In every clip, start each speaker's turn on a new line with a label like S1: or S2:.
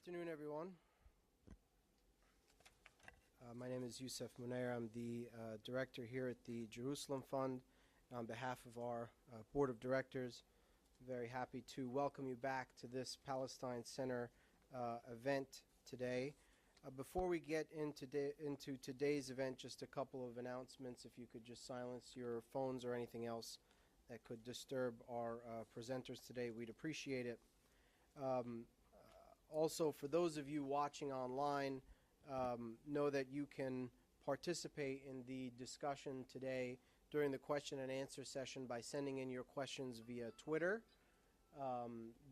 S1: afternoon, everyone. My name is Youssef Munair. I'm the director here at the Jerusalem Fund. On behalf of our board of directors, very happy to welcome you back to this Palestine Center event today. Before we get into today's event, just a couple of announcements. If you could just silence your phones or anything else that could disturb our presenters today, we'd appreciate it. Also, for those of you watching online, know that you can participate in the discussion today during the question and answer session by sending in your questions via Twitter.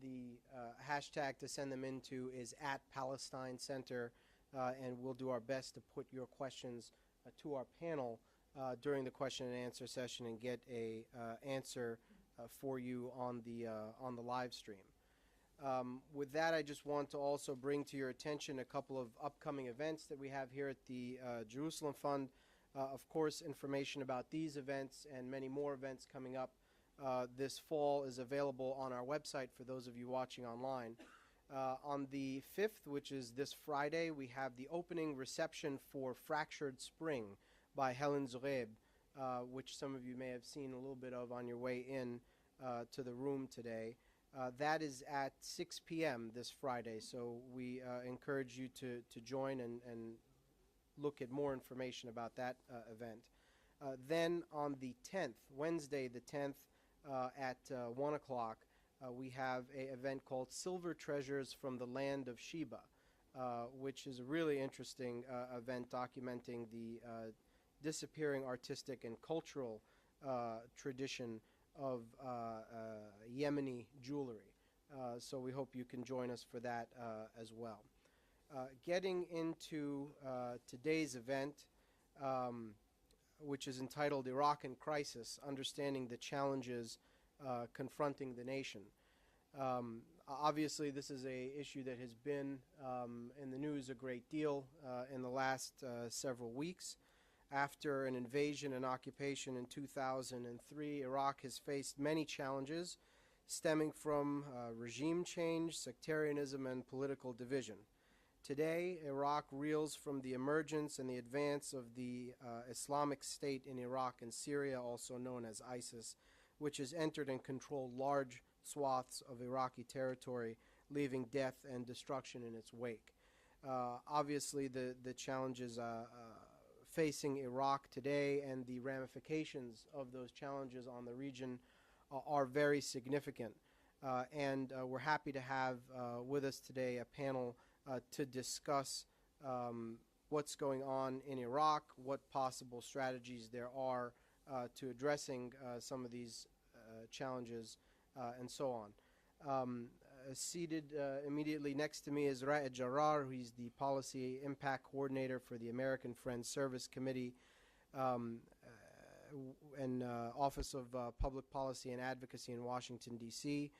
S1: The hashtag to send them into is @PalestineCenter, and we'll do our best to put your questions to our panel during the question and answer session and get a answer for you on the live stream. With that, I just want to also bring to your attention a couple of upcoming events that we have here at the Jerusalem Fund. Of course, information about these events and many more events coming up this fall is available on our website for those of you watching online. On the 5th, which is this Friday, we have the opening reception for Fractured Spring by Helen Zogheb, which some of you may have seen a little bit of on your way in to the room today. That is at 6 p.m. this Friday, so we encourage you to join and look at more information about that event. Then on the 10th, Wednesday the 10th, at 1 o'clock, we have an event called Silver Treasures from the Land of Sheba, which is a really interesting event documenting the disappearing artistic and cultural tradition of Yemeni jewelry. So we hope you can join us for that as well. Getting into today's event, which is entitled Iraq in Crisis, Understanding the Challenges Confronting the Nation. Obviously, this is an issue that has been in the news a great deal in the last several weeks. After an invasion and occupation in 2003, Iraq has faced many challenges stemming from regime change, sectarianism, and political division. Today, Iraq reels from the emergence and the advance of the Islamic State in Iraq and Syria, also known as ISIS, which has entered and controlled large swaths of Iraqi territory, leaving death and destruction in its wake. Obviously, the challenges facing Iraq today and the ramifications of those challenges on the region are very significant. And we're happy to have with us today a panel to discuss what's going on in Iraq, what possible strategies there are to addressing some of these challenges, and so on. Seated immediately next to me is Raed Jarrar, who's the Policy Impact Coordinator for the American Friends Service Committee and Office of Public Policy and Advocacy in Washington, D.C.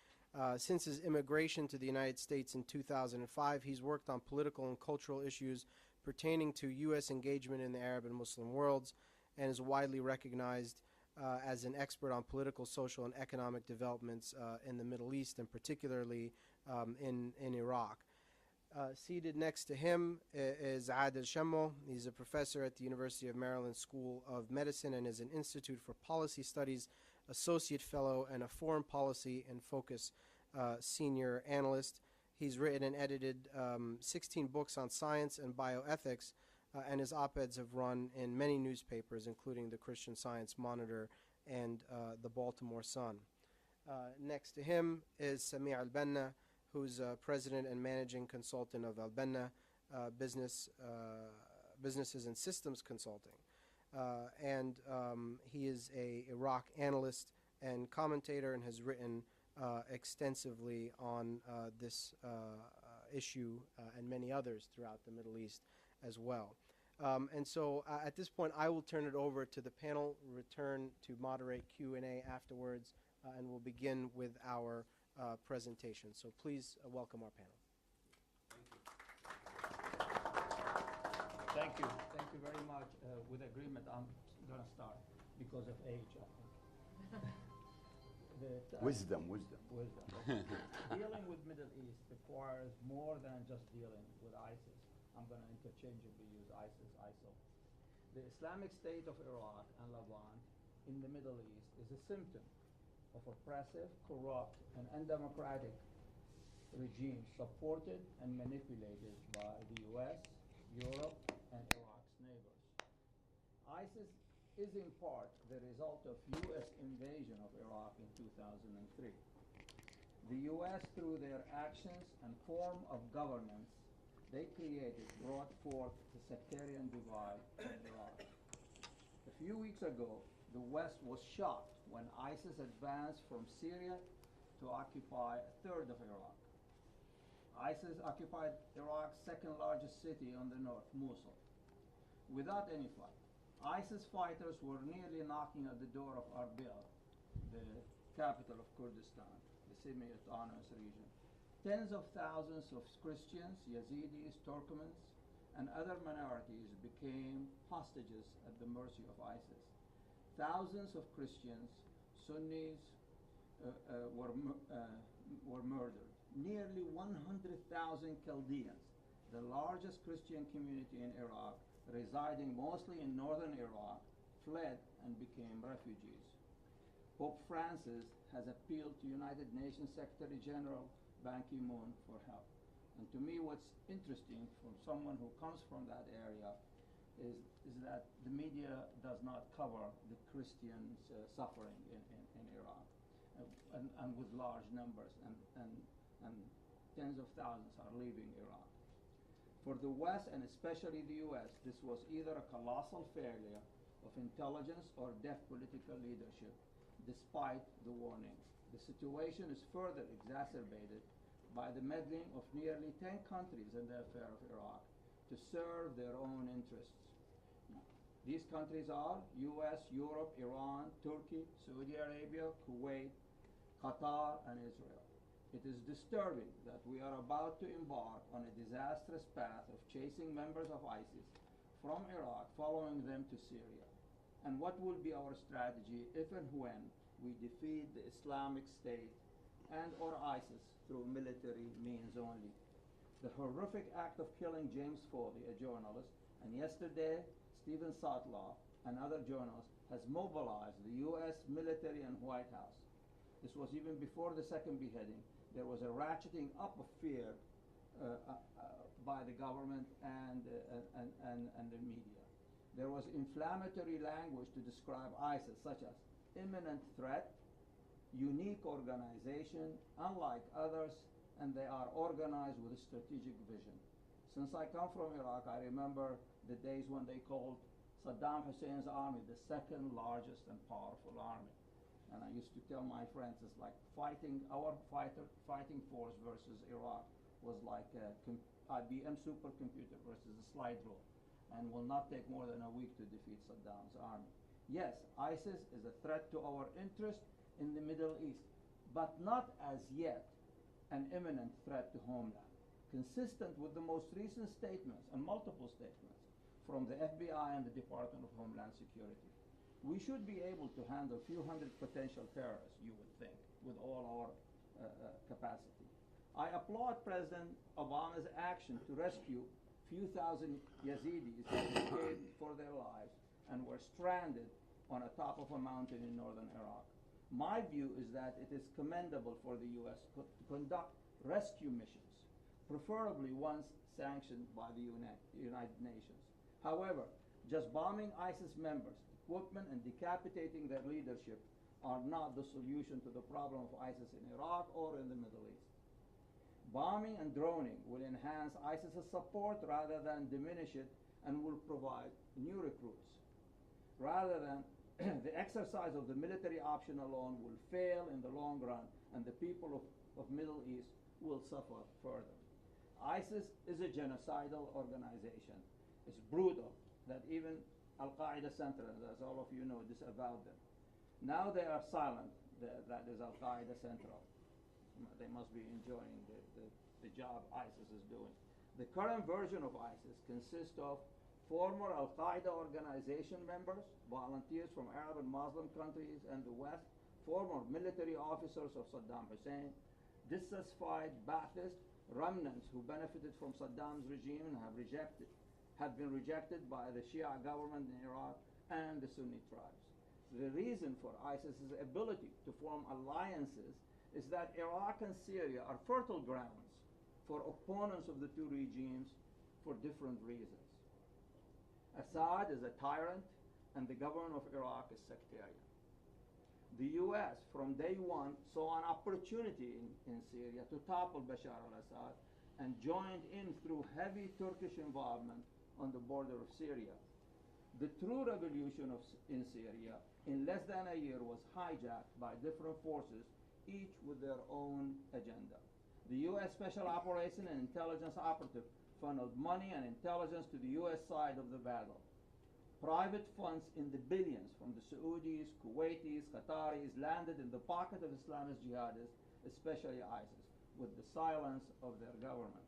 S1: Since his immigration to the United States in 2005, he's worked on political and cultural issues pertaining to U.S. engagement in the Arab and Muslim worlds and is widely recognized as an expert on political, social, and economic developments in the Middle East, and particularly in Iraq. Seated next to him is Adil Shamoo. He's a professor at the University of Maryland School of Medicine and is an Institute for Policy Studies Associate Fellow and a Foreign Policy and Focus Senior Analyst. He's written and edited 16 books on science and bioethics, and his op-eds have run in many newspapers, including the Christian Science Monitor and the Baltimore Sun. Next to him is Sami Albanna, who's president and managing consultant of Albanna Businesses and Systems Consulting. And he is an Iraq analyst and commentator and has written extensively on this issue and many others throughout the Middle East as well. And so at this point, I will turn it over to the panel, return to moderate Q&A afterwards, and we'll begin with our presentation. So please welcome our panel.
S2: Thank you. Thank you very much. With agreement, I'm going to start because of age, I think. Wisdom.
S3: Dealing with Middle East requires more than just dealing with ISIS. I'm going to interchangeably use ISIS, ISIL. The Islamic State of Iraq and Levant in the Middle East is a symptom of oppressive, corrupt, and undemocratic regimes supported and manipulated by the US, Europe, and Iraq's neighbors. ISIS is in part the result of US invasion of Iraq in 2003. The US, through their actions and form of governance they created, brought forth the sectarian divide in Iraq. A few weeks ago, the West was shocked when ISIS advanced from Syria to occupy a third of Iraq. ISIS occupied Iraq's second largest city on the north, Mosul, without any fight. ISIS fighters were nearly knocking at the door of Erbil, the capital of Kurdistan, the semi-autonomous region. Tens of thousands of Christians, Yazidis, Turkmens, and other minorities became hostages at the mercy of ISIS. Thousands of Christians, Sunnis, were murdered. Nearly 100,000 Chaldeans, the largest Christian community in Iraq, residing mostly in northern Iraq, fled and became refugees. Pope Francis has appealed to United Nations Secretary General Ban Ki-moon for help. And to me, what's interesting from someone who comes from that area is that the media does not cover the Christians' suffering in Iraq, and with large numbers, and tens of thousands are leaving Iraq. For the West, and especially the US, this was either a colossal failure of intelligence or deaf political leadership, despite the warnings. The situation is further exacerbated by the meddling of nearly 10 countries in the affair of Iraq to serve their own interests. These countries are US, Europe, Iran, Turkey, Saudi Arabia, Kuwait, Qatar, and Israel. It is disturbing that we are about to embark on a disastrous path of chasing members of ISIS from Iraq, following them to Syria. And what will be our strategy if and when we defeat the Islamic State and or ISIS through military means only? The horrific act of killing James Foley, a journalist, and yesterday Stephen Sotloff, another journalist, has mobilized the US military and White House. This was even before the second beheading. There was a ratcheting up of fear by the government and the media. There was inflammatory language to describe ISIS, such as imminent threat, unique organization, unlike others, and they are organized with a strategic vision. Since I come from Iraq, I remember the days when they called Saddam Hussein's army the second largest and powerful army. And I used to tell my friends, it's like our fighting force versus Iraq was like a IBM supercomputer versus a slide rule, and will not take more than a week to defeat Saddam's army. Yes, ISIS is a threat to our interest in the Middle East, but not as yet an imminent threat to homeland. Consistent with the most recent statements, and multiple statements, from the FBI and the Department of Homeland Security. We should be able to handle a few hundred potential terrorists, you would think, with all our capacity. I applaud President Obama's action to rescue a few thousand Yazidis who escaped for their lives and were stranded on the top of a mountain in northern Iraq. My view is that it is commendable for the US to conduct rescue missions, preferably ones sanctioned by the United Nations. However, just bombing ISIS members, equipment, and decapitating their leadership are not the solution to the problem of ISIS in Iraq or in the Middle East. Bombing and droning will enhance ISIS's support rather than diminish it, and will provide new recruits. Rather than the exercise of the military option alone will fail in the long run, and the people of Middle East will suffer further. ISIS is a genocidal organization. It's brutal that even Al-Qaeda Central, as all of you know, disavowed them. Now they are silent, that is Al-Qaeda Central. They must be enjoying the job ISIS is doing. The current version of ISIS consists of former Al-Qaeda organization members, volunteers from Arab and Muslim countries and the West, former military officers of Saddam Hussein, dissatisfied Ba'athist remnants who benefited from Saddam's regime and have been rejected by the Shia government in Iraq and the Sunni tribes. The reason for ISIS's ability to form alliances is that Iraq and Syria are fertile grounds for opponents of the two regimes for different reasons. Assad is a tyrant, and the government of Iraq is sectarian. The U.S. from day one saw an opportunity in Syria to topple Bashar al-Assad and joined in through heavy Turkish involvement on the border of Syria. The true revolution in Syria in less than a year was hijacked by different forces, each with their own agenda. The U.S. Special Operation and Intelligence Operative funneled money and intelligence to the U.S. side of the battle. Private funds in the billions from the Saudis, Kuwaitis, Qataris landed in the pocket of Islamist jihadists, especially ISIS, with the silence of their government.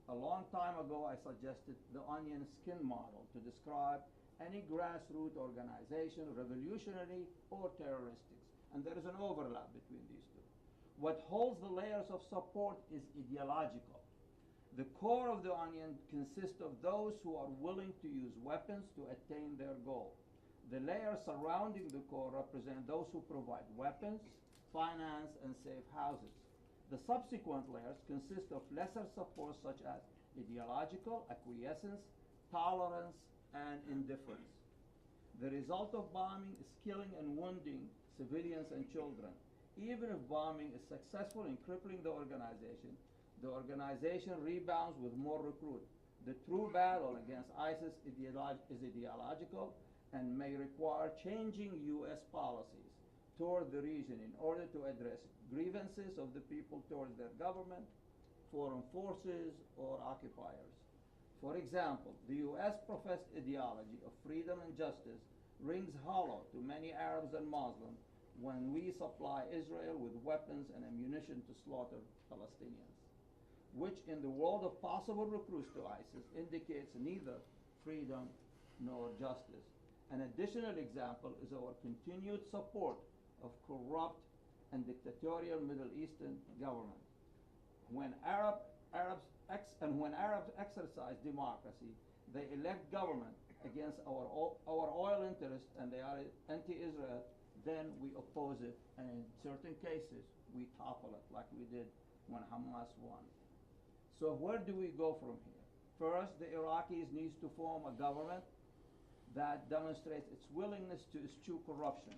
S3: A long time ago, I suggested the onion skin model to describe any grassroots organization, revolutionary or terroristic, and there is an overlap between these two. What holds the layers of support is ideological. The core of the onion consists of those who are willing to use weapons to attain their goal. The layers surrounding the core represent those who provide weapons, finance, and safe houses. The subsequent layers consist of lesser support such as ideological, acquiescence, tolerance, and indifference. The result of bombing is killing and wounding civilians and children. Even if bombing is successful in crippling the organization rebounds with more recruits. The true battle against ISIS is ideological and may require changing U.S. policies toward the region in order to address grievances of the people towards their government, foreign forces, or occupiers. For example, the U.S. professed ideology of freedom and justice rings hollow to many Arabs and Muslims when we supply Israel with weapons and ammunition to slaughter Palestinians, which in the world of possible recruits to ISIS indicates neither freedom nor justice. An additional example is our continued support of corrupt and dictatorial Middle Eastern government. When Arabs exercise democracy, they elect government against our oil interests and they are anti-Israel, then we oppose it, and in certain cases we topple it, like we did when Hamas won. So where do we go from here? First, the Iraqis need to form a government that demonstrates its willingness to eschew corruption.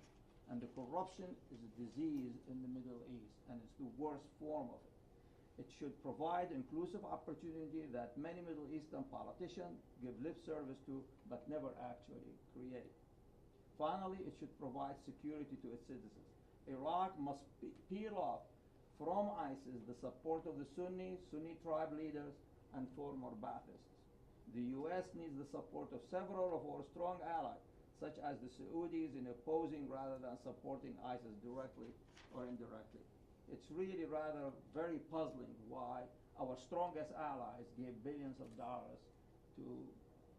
S3: And the corruption is a disease in the Middle East, and it's the worst form of it. It should provide inclusive opportunity that many Middle Eastern politicians give lip service to, but never actually create. Finally, it should provide security to its citizens. Iraq must peel off from ISIS the support of the Sunni tribe leaders, and former Ba'athists. The U.S. needs the support of several of our strong allies, such as the Saudis, in opposing rather than supporting ISIS directly or indirectly. It's really rather very puzzling why our strongest allies gave billions of dollars to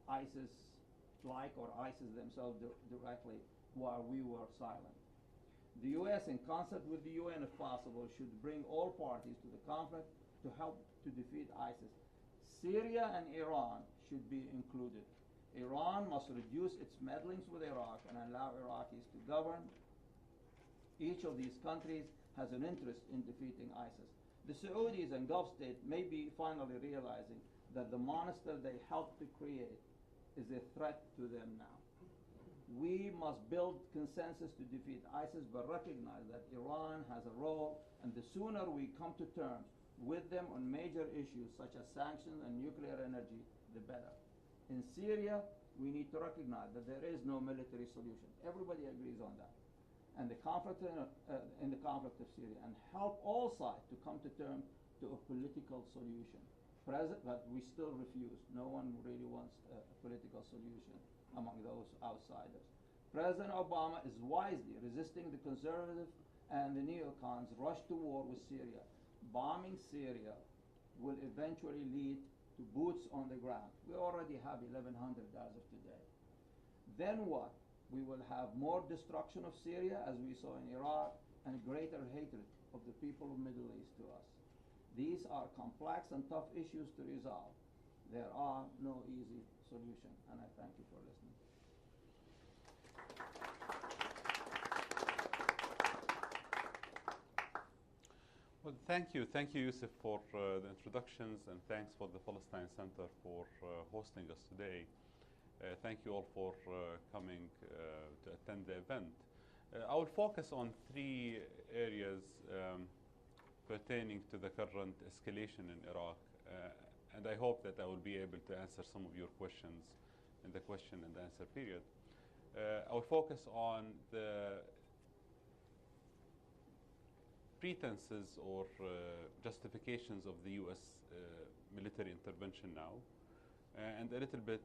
S3: ISIS-like or ISIS themselves directly while we were silent. The U.S., in concert with the UN if possible, should bring all parties to the conflict to help to defeat ISIS. Syria and Iran should be included. Iran must reduce its meddlings with Iraq and allow Iraqis to govern. Each of these countries has an interest in defeating ISIS. The Saudis and Gulf states may be finally realizing that the monster they helped to create is a threat to them now. We must build consensus to defeat ISIS, but recognize that Iran has a role, and the sooner we come to terms with them on major issues such as sanctions and nuclear energy, the better. In Syria, we need to recognize that there is no military solution. Everybody agrees on that. And the conflict in the conflict of Syria, and help all sides to come to terms to a political solution. But we still refuse. No one really wants a political solution among those outsiders. President Obama is wisely resisting the conservatives and the neocons rush to war with Syria. Bombing Syria will eventually lead to boots on the ground. We already have 1,100 as of today. Then what? We will have more destruction of Syria, as we saw in Iraq, and greater hatred of the people of Middle East to us. These are complex and tough issues to resolve. There are no easy solutions, and I thank you for listening.
S2: Well, thank you. Thank you, Yusuf, for the introductions, and thanks for the Palestine Center for hosting us today. Thank you all for coming to attend the event. I will focus on three areas pertaining to the current escalation in Iraq, and I hope that I will be able to answer some of your questions in the question and answer period. I will focus on the pretenses or justifications of the U.S. Military intervention now, and a little bit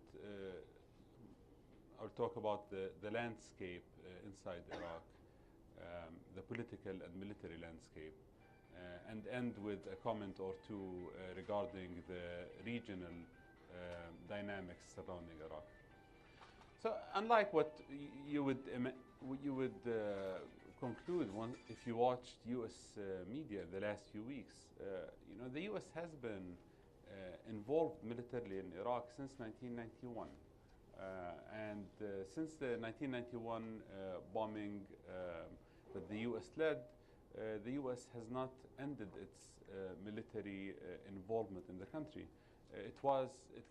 S2: I'll talk about the landscape inside Iraq, the political and military landscape, and end with a comment or two regarding the regional dynamics surrounding Iraq. So, unlike what you would conclude if you watched U.S. media the last few weeks, the U.S. has been involved militarily in Iraq since 1991. And since the 1991 bombing that the U.S. led, the U.S. has not ended its military involvement in the country. It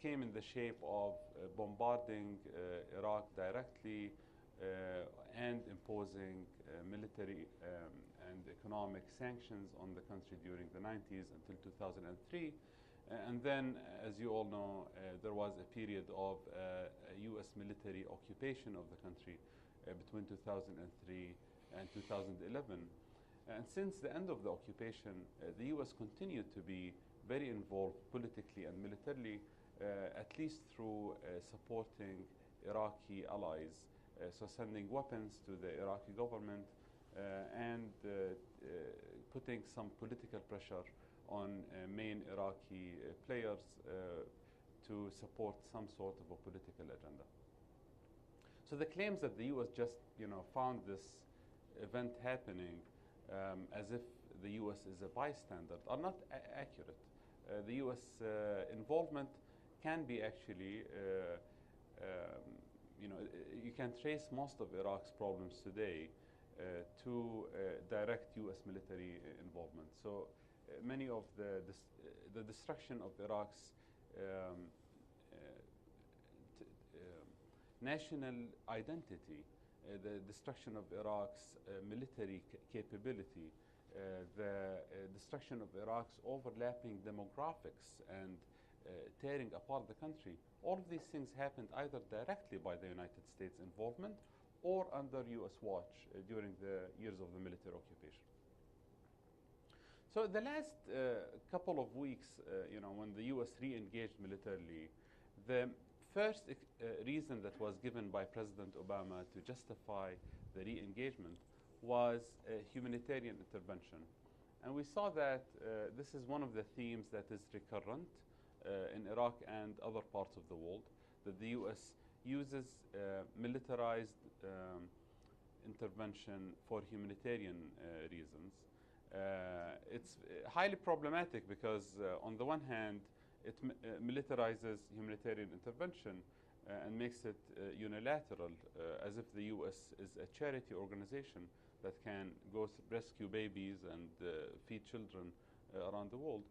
S2: came in the shape of bombarding Iraq directly and imposing military and economic sanctions on the country during the 90s until 2003. And then, as you all know, there was a period of U.S. military occupation of the country between 2003 and 2011. And since the end of the occupation, the U.S. continued to be very involved politically and militarily, at least through supporting Iraqi allies, so sending weapons to the Iraqi government and putting some political pressure on main Iraqi players to support some sort of a political agenda. So the claims that the U.S. just found this event happening as if the U.S. is a bystander are not accurate. The U.S. Involvement can be actually, you can trace most of Iraq's problems today to direct U.S. military involvement. So many of the destruction of Iraq's national identity, the destruction of Iraq's military capability, the destruction of Iraq's overlapping demographics and tearing apart the country. All of these things happened either directly by the United States involvement or under U.S. watch during the years of the military occupation. So the last couple of weeks, when the U.S. re-engaged militarily, the first reason that was given by President Obama to justify the re-engagement was a humanitarian intervention. And we saw that this is one of the themes that is recurrent in Iraq and other parts of the world, that the U.S. uses militarized intervention for humanitarian reasons. It's highly problematic because on the one hand, it militarizes humanitarian intervention and makes it unilateral, as if the U.S. is a charity organization that can go rescue babies and feed children around the world.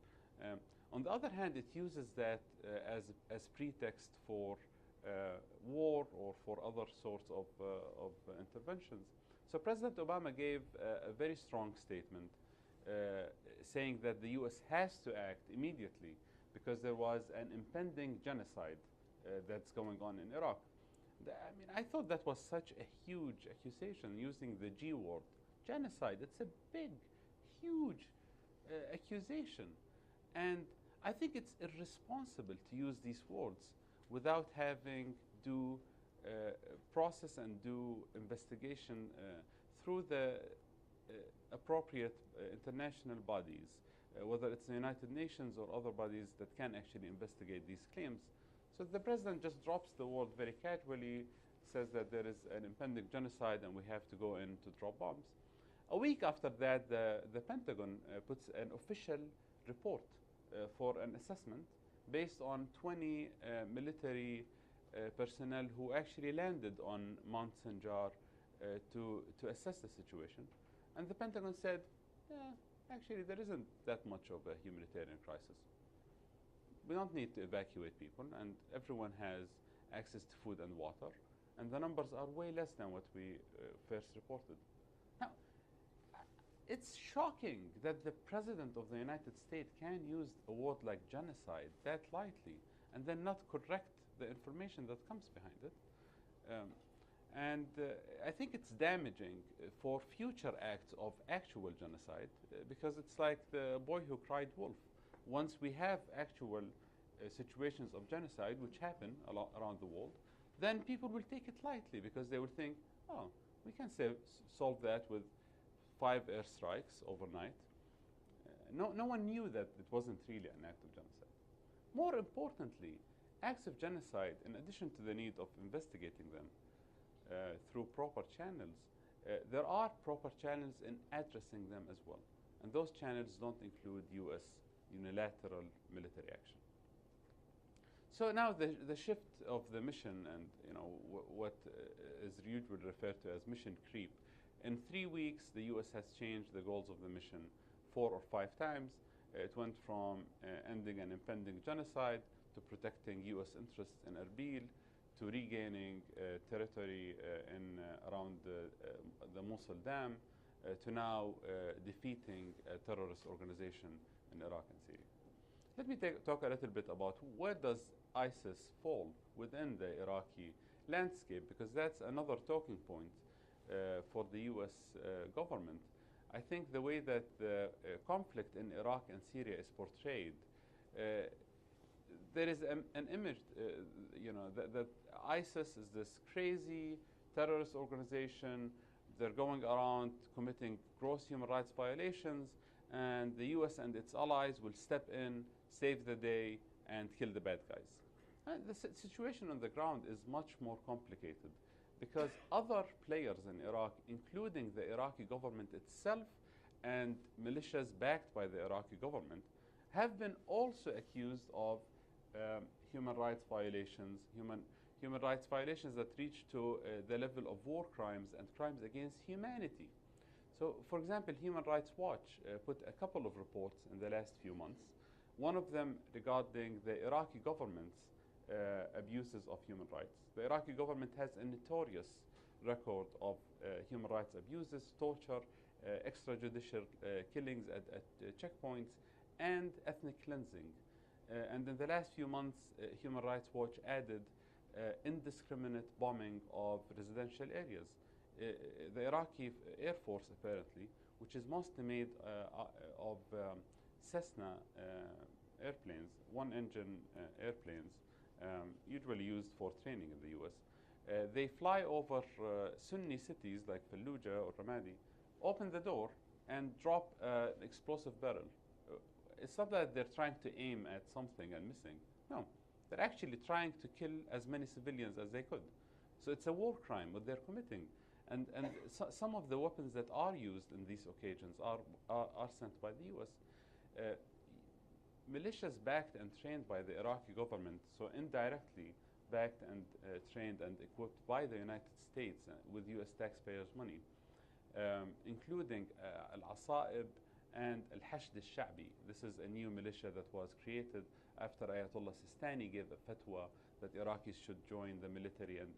S2: On the other hand, it uses that as pretext for war or for other sorts of interventions. So President Obama gave a very strong statement saying that the U.S. has to act immediately because there was an impending genocide that's going on in Iraq. I thought that was such a huge accusation, using the G word, genocide. It's a big, huge accusation. And I think it's irresponsible to use these words without having due process and due investigation through the appropriate international bodies, whether it's the United Nations or other bodies that can actually investigate these claims. So the president just drops the word very casually, says that there is an impending genocide and we have to go in to drop bombs. A week after that, the Pentagon puts an official report for an assessment based on 20 military personnel who actually landed on Mount Sinjar to assess the situation. And the Pentagon said, yeah, actually there isn't that much of a humanitarian crisis. We don't need to evacuate people, and everyone has access to food and water, and the numbers are way less than what we first reported. Now, it's shocking that the President of the United States can use a word like genocide that lightly and then not correct the information that comes behind it. I think it's damaging for future acts of actual genocide because it's like the boy who cried wolf. Once we have actual situations of genocide, which happen around the world, then people will take it lightly because they will think, oh, we can solve that with 5 airstrikes overnight. No one knew that it wasn't really an act of genocide. More importantly, acts of genocide, in addition to the need of investigating them through proper channels, there are proper channels in addressing them as well. And those channels don't include U.S. unilateral military action. So now the shift of the mission and what is usually referred to as mission creep. In 3 weeks, the U.S. has changed the goals of the mission 4 or 5 times. It went from ending an impending genocide to protecting U.S. interests in Erbil to regaining territory around the Mosul Dam to now defeating a terrorist organization in Iraq and Syria. Let me talk a little bit about where does ISIS fall within the Iraqi landscape, because that's another talking point for the U.S. government. I think the way that the conflict in Iraq and Syria is portrayed, there is an image, that ISIS is this crazy terrorist organization. They're going around committing gross human rights violations, and the U.S. and its allies will step in, save the day, and kill the bad guys. And the situation on the ground is much more complicated because other players in Iraq, including the Iraqi government itself and militias backed by the Iraqi government, have been also accused of human rights violations, human rights violations that reach to the level of war crimes and crimes against humanity. So, for example, Human Rights Watch put a couple of reports in the last few months, one of them regarding the Iraqi government's abuses of human rights. The Iraqi government has a notorious record of human rights abuses, torture, extrajudicial killings at checkpoints, and ethnic cleansing. And in the last few months, Human Rights Watch added indiscriminate bombing of residential areas. The Iraqi Air Force, apparently, which is mostly made of Cessna airplanes, one-engine airplanes, usually used for training in the U.S. They fly over Sunni cities like Fallujah or Ramadi, open the door, and drop an explosive barrel. It's not that they're trying to aim at something and missing. No, they're actually trying to kill as many civilians as they could. So it's a war crime what they're committing. And some of the weapons that are used in these occasions are sent by the U.S. Militias backed and trained by the Iraqi government, so indirectly backed and trained and equipped by the United States with U.S. taxpayers' money, including Al-Asa'ib and Al-Hashd al-Sha'bi. This is a new militia that was created after Ayatollah Sistani gave a fatwa that Iraqis should join the military and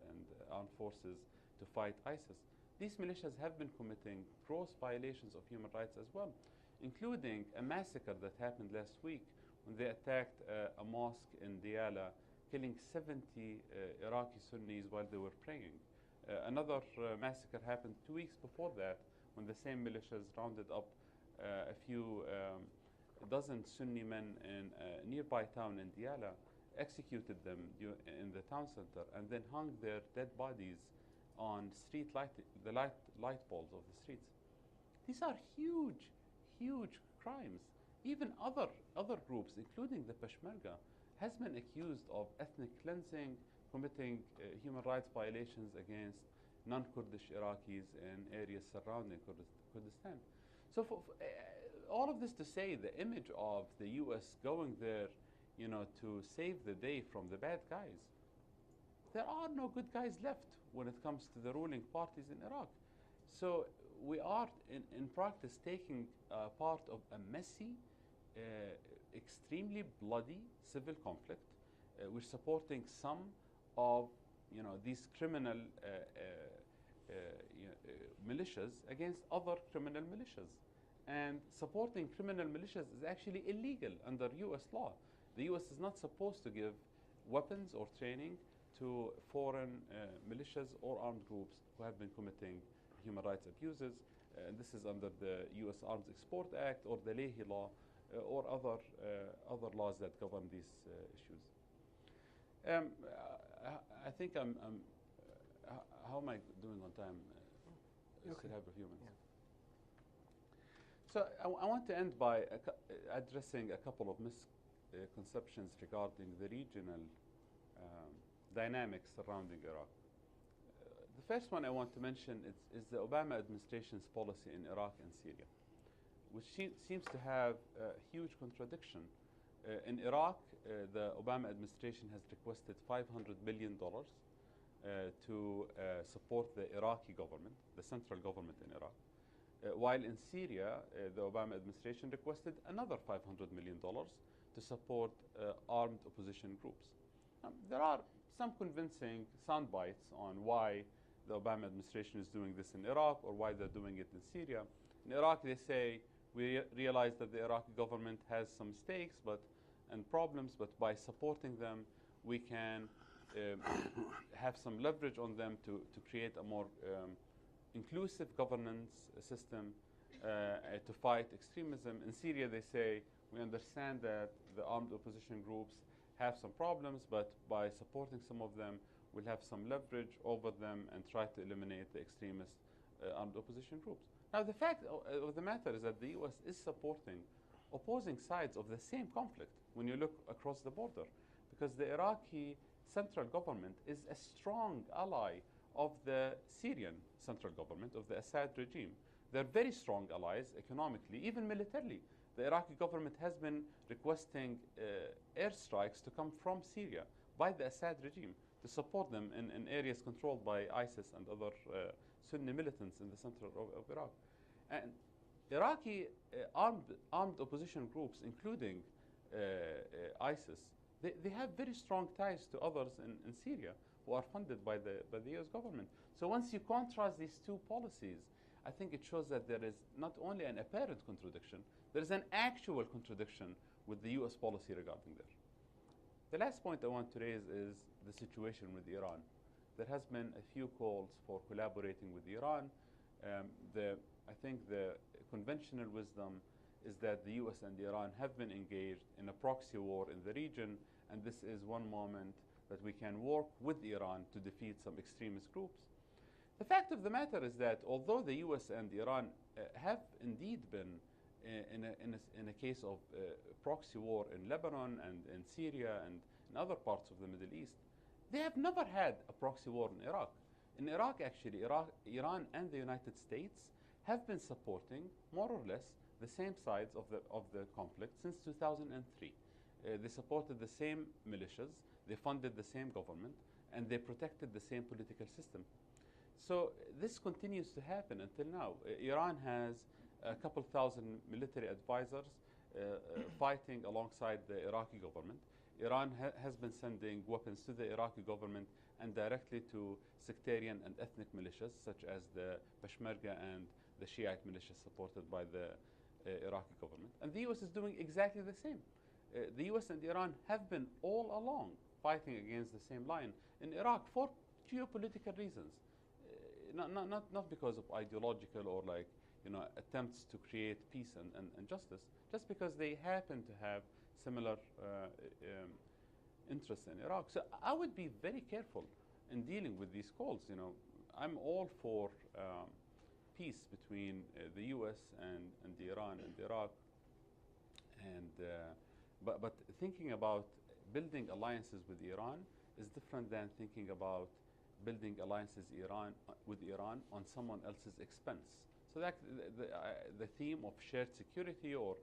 S2: armed forces to fight ISIS. These militias have been committing gross violations of human rights as well, including a massacre that happened last week when they attacked a mosque in Diyala, killing 70 Iraqi Sunnis while they were praying. Another massacre happened 2 weeks before that when the same militias rounded up a few dozen Sunni men in a nearby town in Diyala, executed them in the town center, and then hung their dead bodies on the light poles of the streets. These are huge, huge crimes. Even other groups, including the Peshmerga, has been accused of ethnic cleansing, committing human rights violations against non-Kurdish Iraqis in areas surrounding Kurdistan. So all of this to say, the image of the U.S. going there, to save the day from the bad guys, there are no good guys left when it comes to the ruling parties in Iraq. So we are, in practice, taking part of a messy, extremely bloody civil conflict. We're supporting some of these criminal militias against other criminal militias. And supporting criminal militias is actually illegal under U.S. law. The U.S. is not supposed to give weapons or training to foreign militias or armed groups who have been committing human rights abuses. This is under the U.S. Arms Export Act or the Leahy Law or other laws that govern these issues. I think I'm how am I doing on time? Still have a few minutes.
S1: Yeah.
S2: So I want to end by addressing a couple of misconceptions regarding the regional dynamics surrounding Iraq. The first one I want to mention is the Obama administration's policy in Iraq and Syria, which seems to have a huge contradiction. In Iraq, the Obama administration has requested $500 billion to support the Iraqi government, the central government in Iraq. While in Syria, the Obama administration requested another $500 million to support armed opposition groups. There are some convincing sound bites on why the Obama administration is doing this in Iraq or why they're doing it in Syria. In Iraq, they say, we realize that the Iraqi government has some mistakes and problems, but by supporting them, we can have some leverage on them to create a more inclusive governance system to fight extremism. In Syria, they say, we understand that the armed opposition groups have some problems, but by supporting some of them, we'll have some leverage over them and try to eliminate the extremist armed opposition groups. Now, the fact of the matter is that the U.S. is supporting opposing sides of the same conflict when you look across the border, because the Iraqi central government is a strong ally of the Syrian central government, of the Assad regime. They're very strong allies economically, even militarily. The Iraqi government has been requesting airstrikes to come from Syria by the Assad regime to support them in areas controlled by ISIS and other Sunni militants in the center of Iraq. And Iraqi armed opposition groups, including ISIS, they have very strong ties to others in Syria who are funded by the U.S. government. So once you contrast these two policies, I think it shows that there is not only an apparent contradiction, there is an actual contradiction with the U.S. policy regarding this. The last point I want to raise is the situation with Iran. There has been a few calls for collaborating with Iran. I think the conventional wisdom is that the U.S. and Iran have been engaged in a proxy war in the region, and this is one moment that we can work with Iran to defeat some extremist groups. The fact of the matter is that although the U.S. and Iran have indeed been in a case of proxy war in Lebanon and in Syria and in other parts of the Middle East, they have never had a proxy war in Iraq. In Iraq, actually, Iran and the United States have been supporting more or less the same sides of the conflict since 2003. They supported the same militias, they funded the same government, and they protected the same political system. So this continues to happen until now. Iran has a couple thousand military advisors fighting alongside the Iraqi government. Iran has been sending weapons to the Iraqi government and directly to sectarian and ethnic militias such as the Peshmerga and the Shiite militias supported by the Iraqi government. And the U.S. is doing exactly the same. The U.S. and Iran have been all along fighting against the same line in Iraq for geopolitical reasons, not because of ideological or attempts to create peace and justice, just because they happen to have similar interests in Iraq. So I would be very careful in dealing with these calls. I'm all for peace between the U.S. and Iran and Iraq, and but thinking about building alliances with Iran is different than thinking about building alliances with Iran on someone else's expense. So that the theme of shared security, or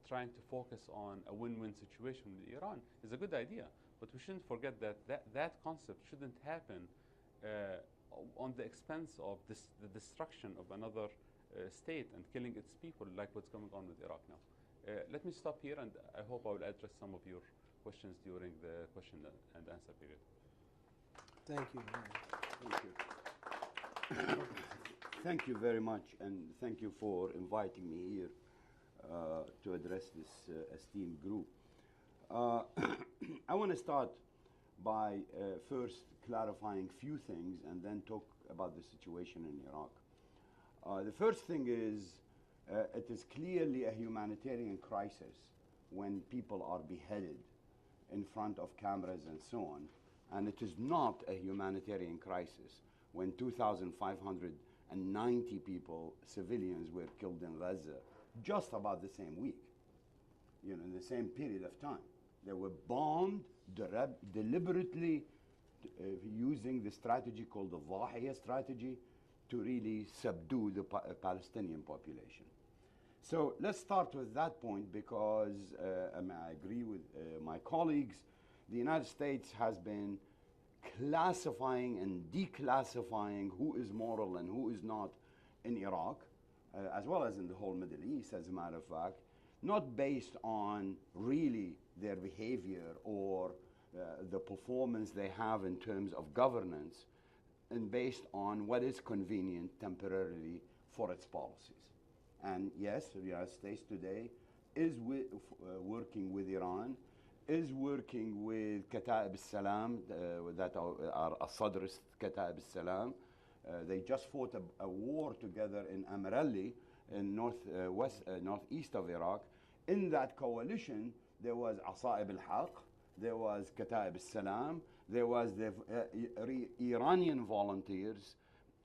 S2: trying to focus on a win-win situation with Iran is a good idea. But we shouldn't forget that concept shouldn't happen on the expense of the destruction of another state and killing its people, like what's going on with Iraq now. Let me stop here, and I hope I will address some of your questions during the question and answer period.
S1: Thank you.
S4: Thank you. Thank you very much, and thank you for inviting me here to address this esteemed group. I want to start by first clarifying a few things and then talk about the situation in Iraq. The first thing is it is clearly a humanitarian crisis when people are beheaded in front of cameras and so on, and it is not a humanitarian crisis when 2,590 people, civilians, were killed in Gaza just about the same week, in the same period of time. They were bombed deliberately using the strategy called the Dhahiya strategy to really subdue the Palestinian population. So let's start with that point, because I agree with my colleagues. The United States has been classifying and declassifying who is moral and who is not in Iraq, as well as in the whole Middle East, as a matter of fact, not based on really their behavior or the performance they have in terms of governance, and based on what is convenient temporarily for its policies. And yes, the United States today is working with Iran, is working with Kata'ib al-Salam, that are Sadrist Kata'ib al-Salam. They just fought a war together in Amaralli, in northeast of Iraq. In that coalition, there was Asa'ib al-Haq, there was Kata'ib al-Salam, there was the Iranian volunteers,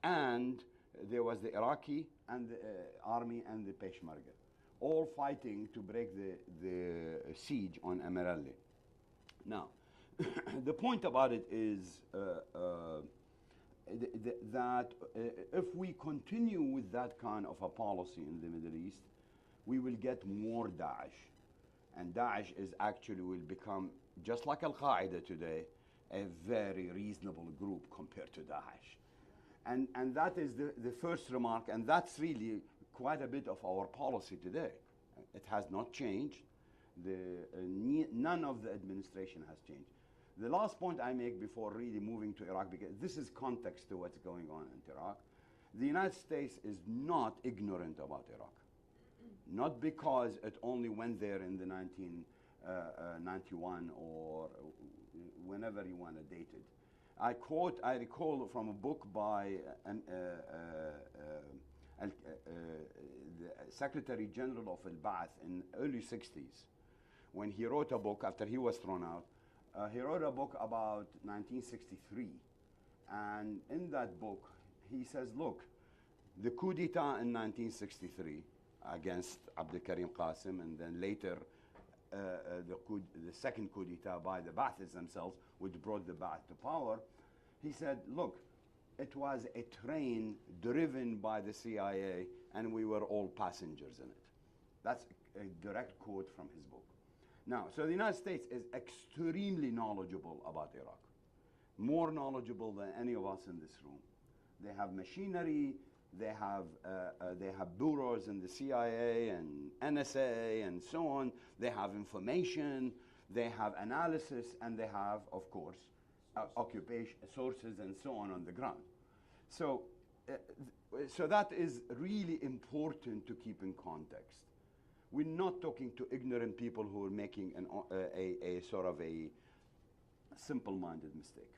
S4: and there was the Iraqi and the army and the Peshmerga, all fighting to break the siege on Amaralli. Now, the point about it is that if we continue with that kind of a policy in the Middle East, we will get more Daesh. And Daesh will become, just like Al-Qaeda today, a very reasonable group compared to Daesh. And that is the first remark, and that's really quite a bit of our policy today. It has not changed. None of the administration has changed. The last point I make before really moving to Iraq, because this is context to what's going on in Iraq, the United States is not ignorant about Iraq. Not because it only went there in the 1991 or whenever you want to date it. I recall from a book by the Secretary General of Al-Ba'ath in early 60s, when he wrote a book after he was thrown out. He wrote a book about 1963, and in that book he says, look, the coup d'etat in 1963 against Abdul Karim Qasim, and then later the second coup d'etat by the Ba'athists themselves, which brought the Ba'ath to power. He said, look, it was a train driven by the CIA, and we were all passengers in it. That's a direct quote from his book. Now, so the United States is extremely knowledgeable about Iraq, more knowledgeable than any of us in this room. They have machinery, they have bureaus in the CIA and NSA and so on. They have information, they have analysis, and they have, of course, occupation sources and so on the ground. So, so that is really important to keep in context. We're not talking to ignorant people who are making a sort of a simple-minded mistake.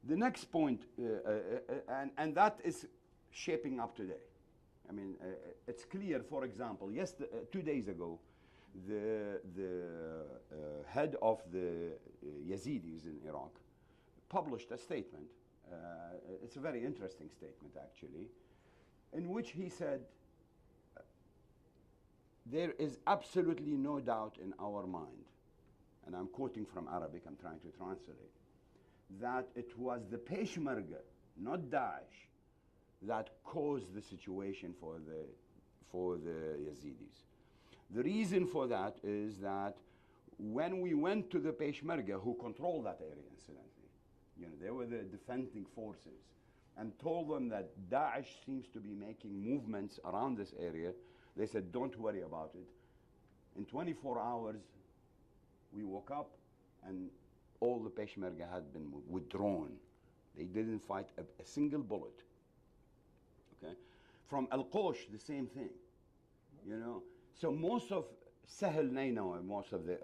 S4: The next point, and that is shaping up today. I mean, it's clear, for example, 2 days ago, the head of the Yazidis in Iraq published a statement. It's a very interesting statement, actually, in which he said, there is absolutely no doubt in our mind, and I'm quoting from Arabic, I'm trying to translate, that it was the Peshmerga, not Daesh, that caused the situation for the Yazidis. The reason for that is that when we went to the Peshmerga, who controlled that area, incidentally, they were the defending forces, and told them that Daesh seems to be making movements around this area, they said, don't worry about it. In 24 hours, we woke up and all the Peshmerga had been withdrawn. They didn't fight a single bullet. Okay? From Al-Qosh, the same thing. So most of Sahel Nainawa, most of the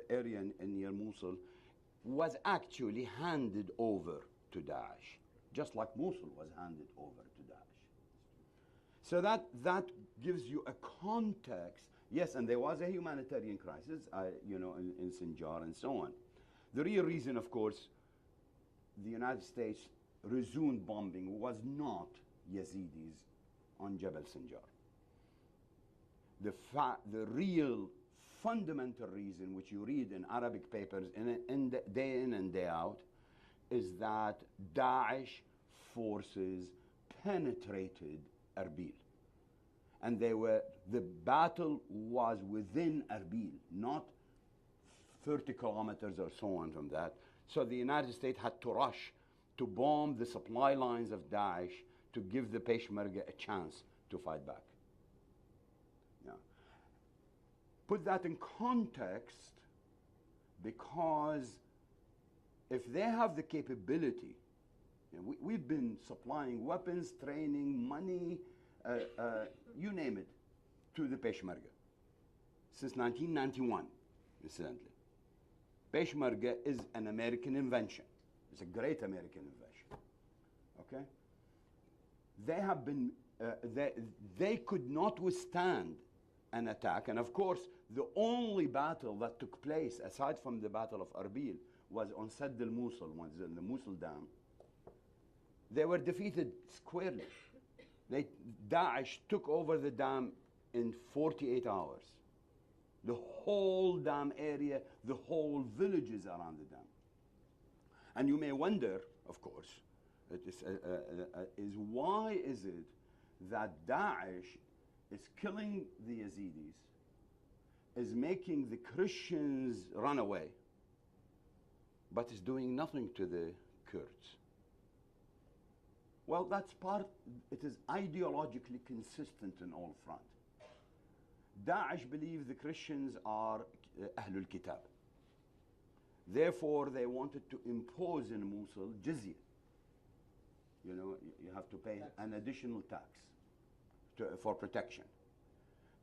S4: area near Mosul, was actually handed over to Daesh, just like Mosul was handed over to Daesh. So that gives you a context. Yes, and there was a humanitarian crisis, in Sinjar and so on. The real reason, of course, the United States resumed bombing was not Yazidis on Jabal Sinjar. The real fundamental reason, which you read in Arabic papers day in and day out, is that Daesh forces penetrated Erbil. And the battle was within Erbil, not 30 kilometers or so on from that. So the United States had to rush to bomb the supply lines of Daesh to give the Peshmerga a chance to fight back. Yeah. Put that in context, because if they have the capability, we've been supplying weapons, training, money, you name it, to the Peshmerga since 1991, incidentally. Peshmerga is an American invention. It's a great American invention. Okay? They have been, they could not withstand an attack. And of course, the only battle that took place, aside from the Battle of Erbil, was on Sadd al-Mosul, was in the Mosul Dam. They were defeated squarely. Daesh took over the dam in 48 hours. The whole dam area, the whole villages around the dam. And you may wonder, of course, why is it that Daesh is killing the Yazidis, is making the Christians run away, but is doing nothing to the Kurds? Well, it is ideologically consistent in all fronts. Daesh believes the Christians are Ahlul Kitab. Therefore, they wanted to impose in Mosul jizya. You have to pay an additional tax for protection.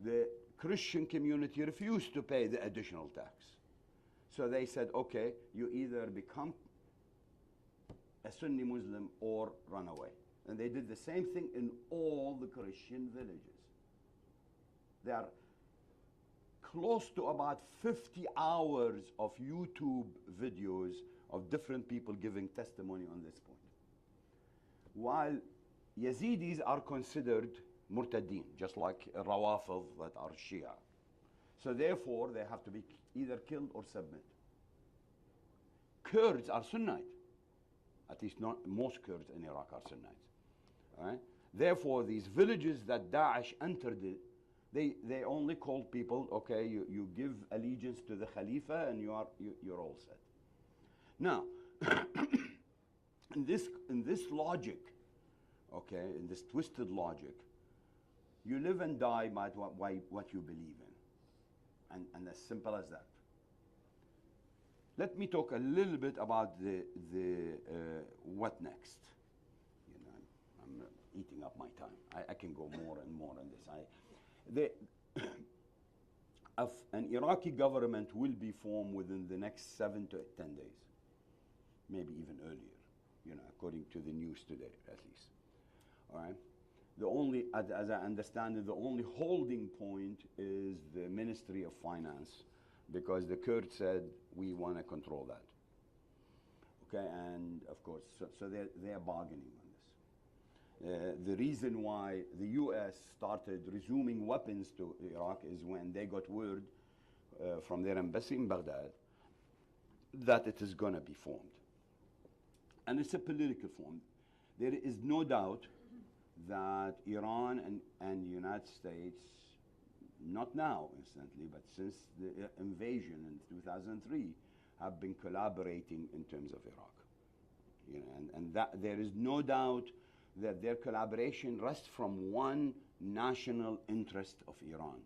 S4: The Christian community refused to pay the additional tax. So they said, okay, you either become a Sunni Muslim or run away. And they did the same thing in all the Christian villages. There are close to about 50 hours of YouTube videos of different people giving testimony on this point. While Yazidis are considered murtadeen, just like Rawafid that are Shia. So therefore, they have to be either killed or submit. Kurds are Sunnite. At least not most Kurds in Iraq are Sunnites. Right? Therefore, these villages that Daesh entered, they only called people, okay, you give allegiance to the Khalifa and you're all set. Now, in this logic, okay, in this twisted logic, you live and die by what you believe in. And as simple as that. Let me talk a little bit about the what next. I'm eating up my time. I can go more and more on this. An Iraqi government will be formed within the next 7 to 10 days, maybe even earlier, according to the news today, at least. All right. The only, as I understand it, the only holding point is the Ministry of Finance, because the Kurds said we want to control that. Okay, and of course, so they're bargaining on this. The reason why the U.S. started resuming weapons to Iraq is when they got word from their embassy in Baghdad that it is going to be formed. and it's a political form. There is no doubt that Iran and United States, not now, incidentally, but since the invasion in 2003, have been collaborating in terms of Iraq. You know, and that there is no doubt that their collaboration rests from one national interest of Iran.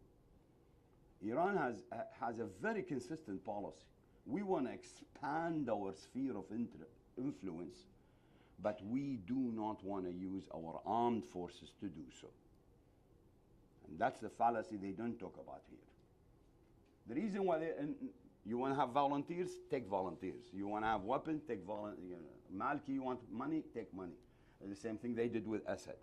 S4: Iran has a very consistent policy. We want to expand our sphere of influence, but we do not want to use our armed forces to do so. And that's the fallacy they don't talk about here. The reason why you want to have volunteers, take volunteers. You want to have weapons, take volunteers. Maliki, you want money, take money. The same thing they did with Assad.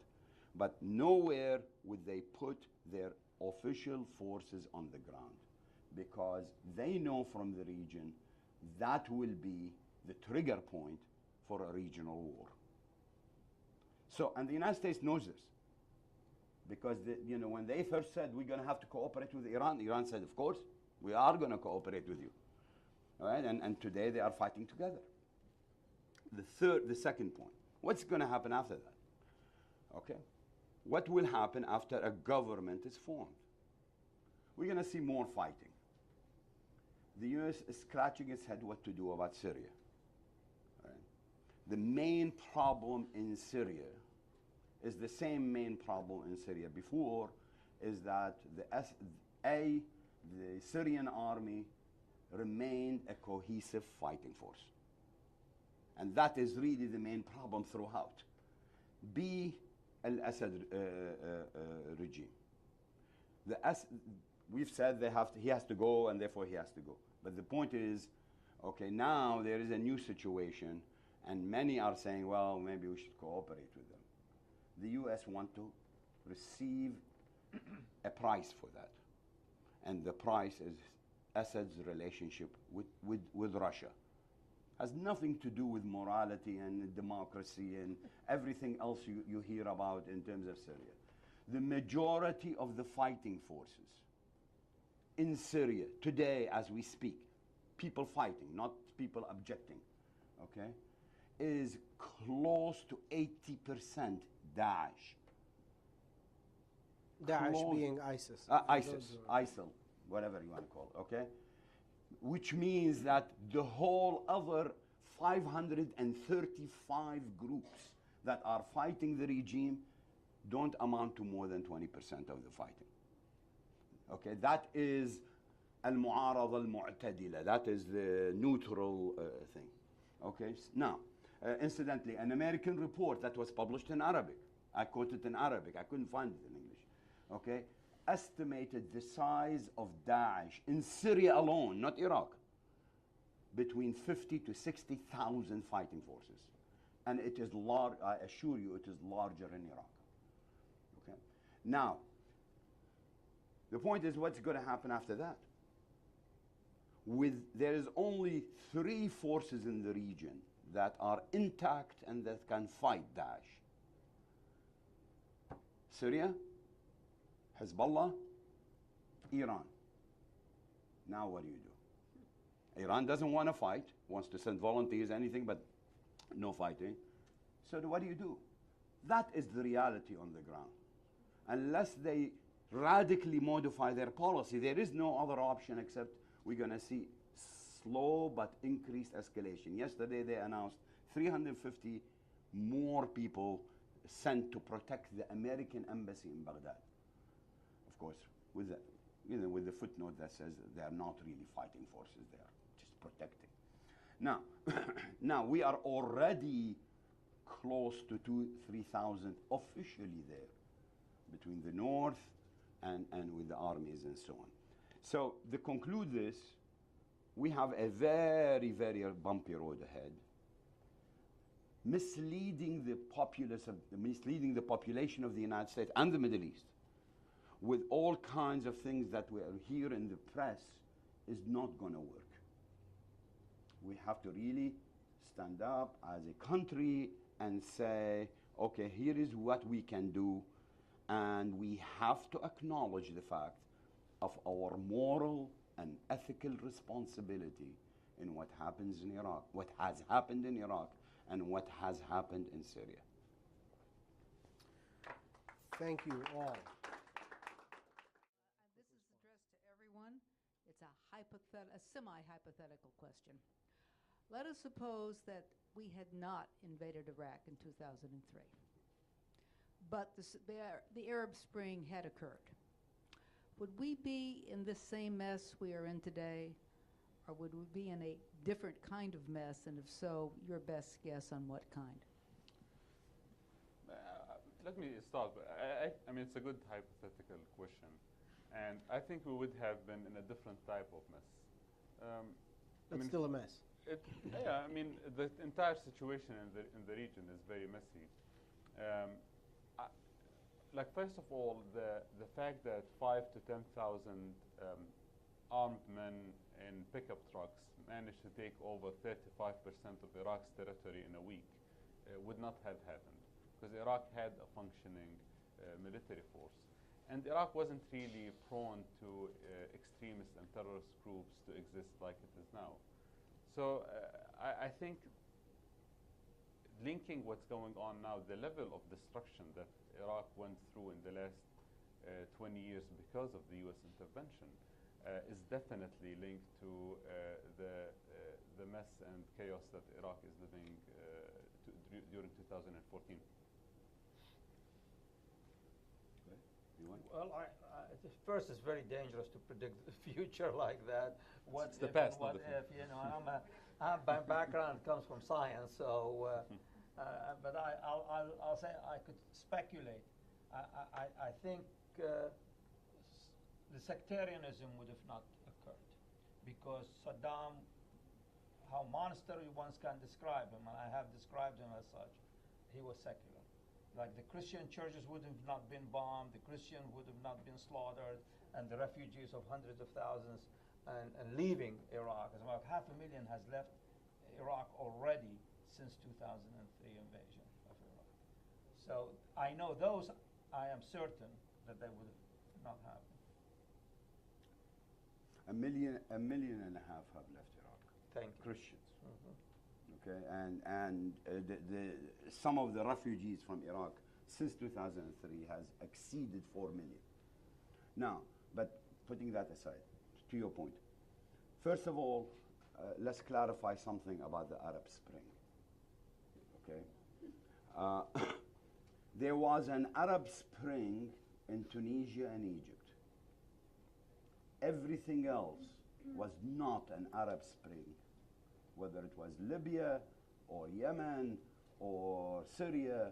S4: But nowhere would they put their official forces on the ground, because they know from the region that will be the trigger point for a regional war. So, and the United States knows this, because when they first said we're going to have to cooperate with Iran, Iran said, of course, we are going to cooperate with you. All right? And today they are fighting together. The second point, what's going to happen after that? Okay? What will happen after a government is formed? We're going to see more fighting. The U.S. is scratching its head what to do about Syria. Right? The main problem in Syria is the same main problem in Syria before, is that the Syrian army remained a cohesive fighting force. And that is really the main problem throughout. B, al-Assad regime. We've said he has to go, and therefore he has to go. But the point is, okay, now there is a new situation, and many are saying, well, maybe we should cooperate with them. The U.S. want to receive a price for that. And the price is Assad's relationship with Russia. Has nothing to do with morality and democracy and everything else you hear about in terms of Syria. The majority of the fighting forces in Syria today, as we speak, people fighting, not people objecting, okay, is close to 80% Daesh.
S1: Daesh being ISIS.
S4: ISIL, whatever you want to call it, okay? Which means that the whole other 535 groups that are fighting the regime don't amount to more than 20% of the fighting. Okay, that is al-mu'arada al-mu'tadila. That is the neutral thing. Okay, now, incidentally, an American report that was published in Arabic, I quoted in Arabic, I couldn't find it in English, okay, estimated the size of Daesh in Syria alone, not Iraq, between 50 to 60,000 fighting forces. And it is large, I assure you, it is larger in Iraq. Okay? Now, the point is, what's going to happen after that? There is only 3 forces in the region that are intact and that can fight Daesh. Syria, Hezbollah, Iran. Now what do you do? Iran doesn't want to fight, wants to send volunteers, anything but no fighting. So what do you do? That is the reality on the ground. Unless they radically modify their policy, there is no other option except we're going to see slow but increased escalation. Yesterday they announced 350 more people sent to protect the American embassy in Baghdad. Of course, with the footnote that says that they are not really fighting forces, they are just protecting. Now, now we are already close to 3,000 officially there, between the north and with the armies and so on. So to conclude this, we have a very, very bumpy road ahead. Misleading the population of the United States and the Middle East with all kinds of things that we hear in the press is not going to work. We have to really stand up as a country and say, okay, here is what we can do, and we have to acknowledge the fact of our moral and ethical responsibility in what happens in Iraq, what has happened in Iraq, and what has happened in Syria.
S1: Thank you all.
S5: This is addressed to everyone. It's a semi-hypothetical question. Let us suppose that we had not invaded Iraq in 2003, but the Arab Spring had occurred. Would we be in this same mess we are in today, or would we be in a different kind of mess, and if so, your best guess on what kind?
S2: Let me start. I mean, it's a good hypothetical question, and I think we would have been in a different type of mess.
S1: It's still a mess.
S2: Yeah, I mean, the entire situation in the region is very messy. Like, first of all, the fact that 5,000 to 10,000 armed men in pickup trucks managed to take over 35% of Iraq's territory in a week would not have happened, because Iraq had a functioning military force. And Iraq wasn't really prone to extremist and terrorist groups to exist like it is now. So I think linking what's going on now, the level of destruction that Iraq went through in the last 20 years because of the U.S. intervention is definitely linked to the mess and chaos that Iraq is living during 2014.
S3: Well, first, it's very dangerous to predict the future like that. What
S2: It's the
S3: if,
S2: past,
S3: what
S2: not the
S3: if, you know, my background comes from science, so, but I'll say I could speculate. I think the sectarianism would have not occurred, because Saddam, how monstrous one can describe him, and I have described him as such, he was secular. Like, the Christian churches would have not been bombed, the Christian would have not been slaughtered, and the refugees of hundreds of thousands and leaving Iraq. As about 500,000 has left Iraq already since 2003 invasion of Iraq. So I know those, I am certain that they would have not happened.
S4: 1.5 million have left Iraq.
S3: Thank you.
S4: Christians. Okay, and some of the refugees from Iraq since 2003 has exceeded 4 million. Now, but putting that aside, to your point, first of all, let's clarify something about the Arab Spring. Okay, there was an Arab Spring in Tunisia and Egypt. Everything else was not an Arab Spring, whether it was Libya or Yemen or Syria.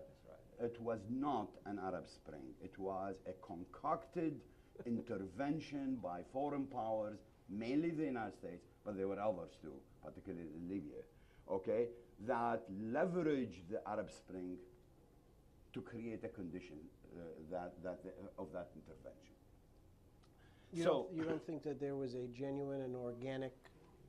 S4: It was not an Arab Spring. It was a concocted intervention by foreign powers, mainly the United States, but there were others too, particularly in Libya, okay, that leveraged the Arab Spring to create a condition of that intervention.
S1: You don't think that there was a genuine and organic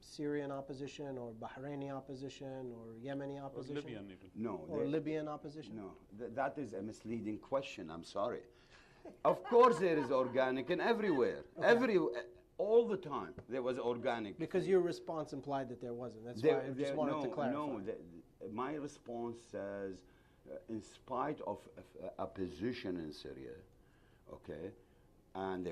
S1: Syrian opposition or Bahraini opposition or Yemeni opposition?
S2: Or Libyan even.
S4: No.
S1: Or Libyan opposition?
S4: No, that is a misleading question. I'm sorry. Of course there is organic and everywhere. Okay. All the time there was organic.
S1: Because your response implied that there wasn't. That's why I just wanted to clarify.
S4: No, my response says, in spite of opposition in Syria, okay, and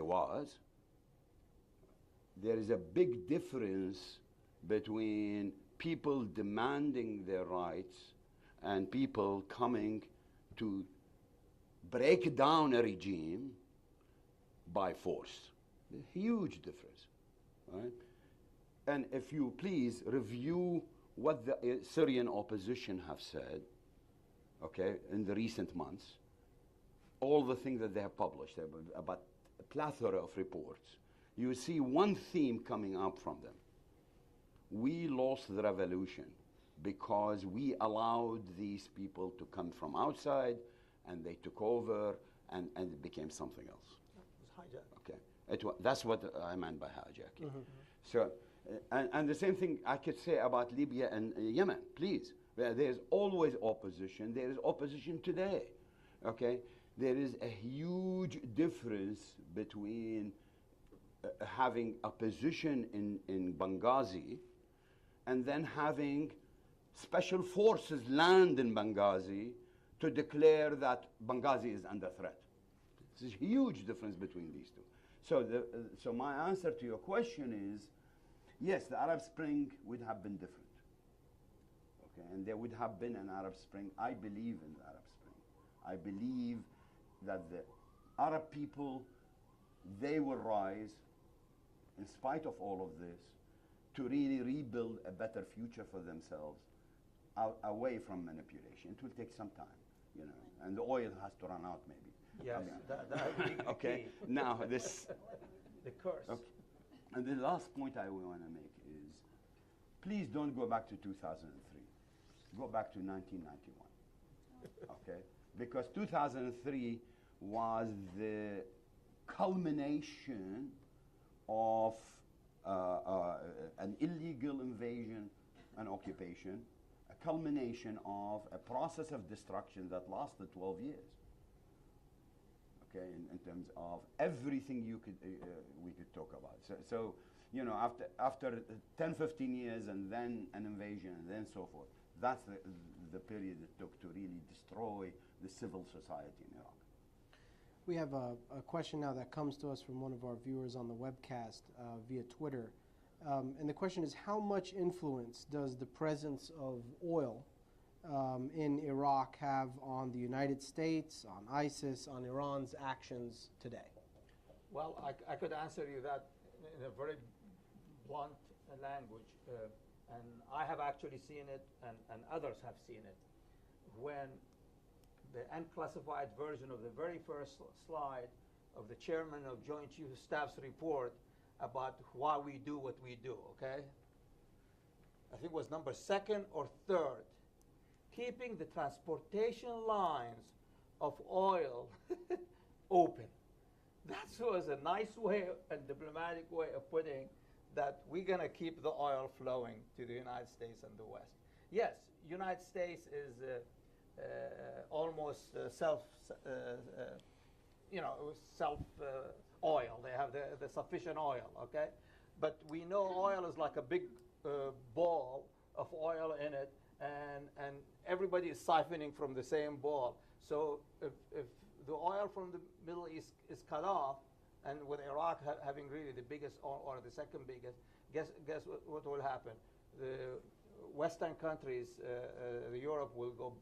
S4: there is a big difference between people demanding their rights and people coming to break down a regime by force. A huge difference, right? And if you please review what the Syrian opposition have said, okay, in the recent months, all the things that they have published, about a plethora of reports, you see one theme coming up from them. We lost the revolution because we allowed these people to come from outside, and they took over, and it became something else.
S3: It was hijacked.
S4: Okay, that's what I meant by hijacking. Mm-hmm. So, and the same thing I could say about Libya and Yemen, please. There's always opposition. There is opposition today, okay? There is a huge difference between having opposition in Benghazi and then having special forces land in Benghazi to declare that Benghazi is under threat. There's a huge difference between these two. So my answer to your question is, yes, the Arab Spring would have been different. Okay, and there would have been an Arab Spring. I believe in the Arab Spring. I believe that the Arab people, they will rise, in spite of all of this, to really rebuild a better future for themselves, away from manipulation. It will take some time, you know, and the oil has to run out maybe.
S3: Yes, that
S4: okay. Now this
S3: the curse.
S4: Okay. And the last point I want to make is, please don't go back to 2003. Go back to 1991. Okay, because 2003 was the culmination of an illegal invasion and occupation, a culmination of a process of destruction that lasted 12 years. Okay, in terms of everything we could talk about. So you know, after 10, 15 years, and then an invasion, and then so forth, that's the period it took to really destroy the civil society in Iraq.
S1: We have a question now that comes to us from one of our viewers on the webcast via Twitter. And the question is, how much influence does the presence of oil in Iraq have on the United States, on ISIS, on Iran's actions today?
S3: Well, I could answer you that in a very blunt language. And I have actually seen it, and others have seen it. When the unclassified version of the very first slide of the chairman of Joint Chiefs of Staff's report about why we do what we do, okay? I think it was number 2nd or 3rd. Keeping the transportation lines of oil open. That was a nice way, a diplomatic way of putting that we're going to keep the oil flowing to the United States and the West. Yes, United States is almost self oil. They have the sufficient oil, okay? But we know oil is like a big ball of oil in it, and everybody is siphoning from the same ball. So if the oil from the Middle East is cut off, and with Iraq having really the biggest or the second biggest, guess what will happen? The Western countries, Europe will go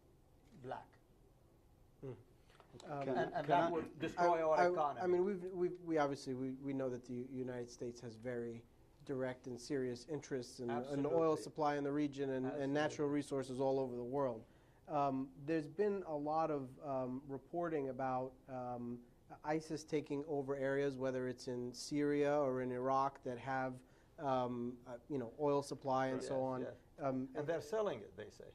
S3: black. And that would destroy our economy.
S1: I mean, we obviously know that the United States has very direct and serious interests in the oil supply in the region and natural resources all over the world. There's been a lot of reporting about ISIS taking over areas, whether it's in Syria or in Iraq, that have oil supply and so on.
S3: Yes. And they're selling it, they say.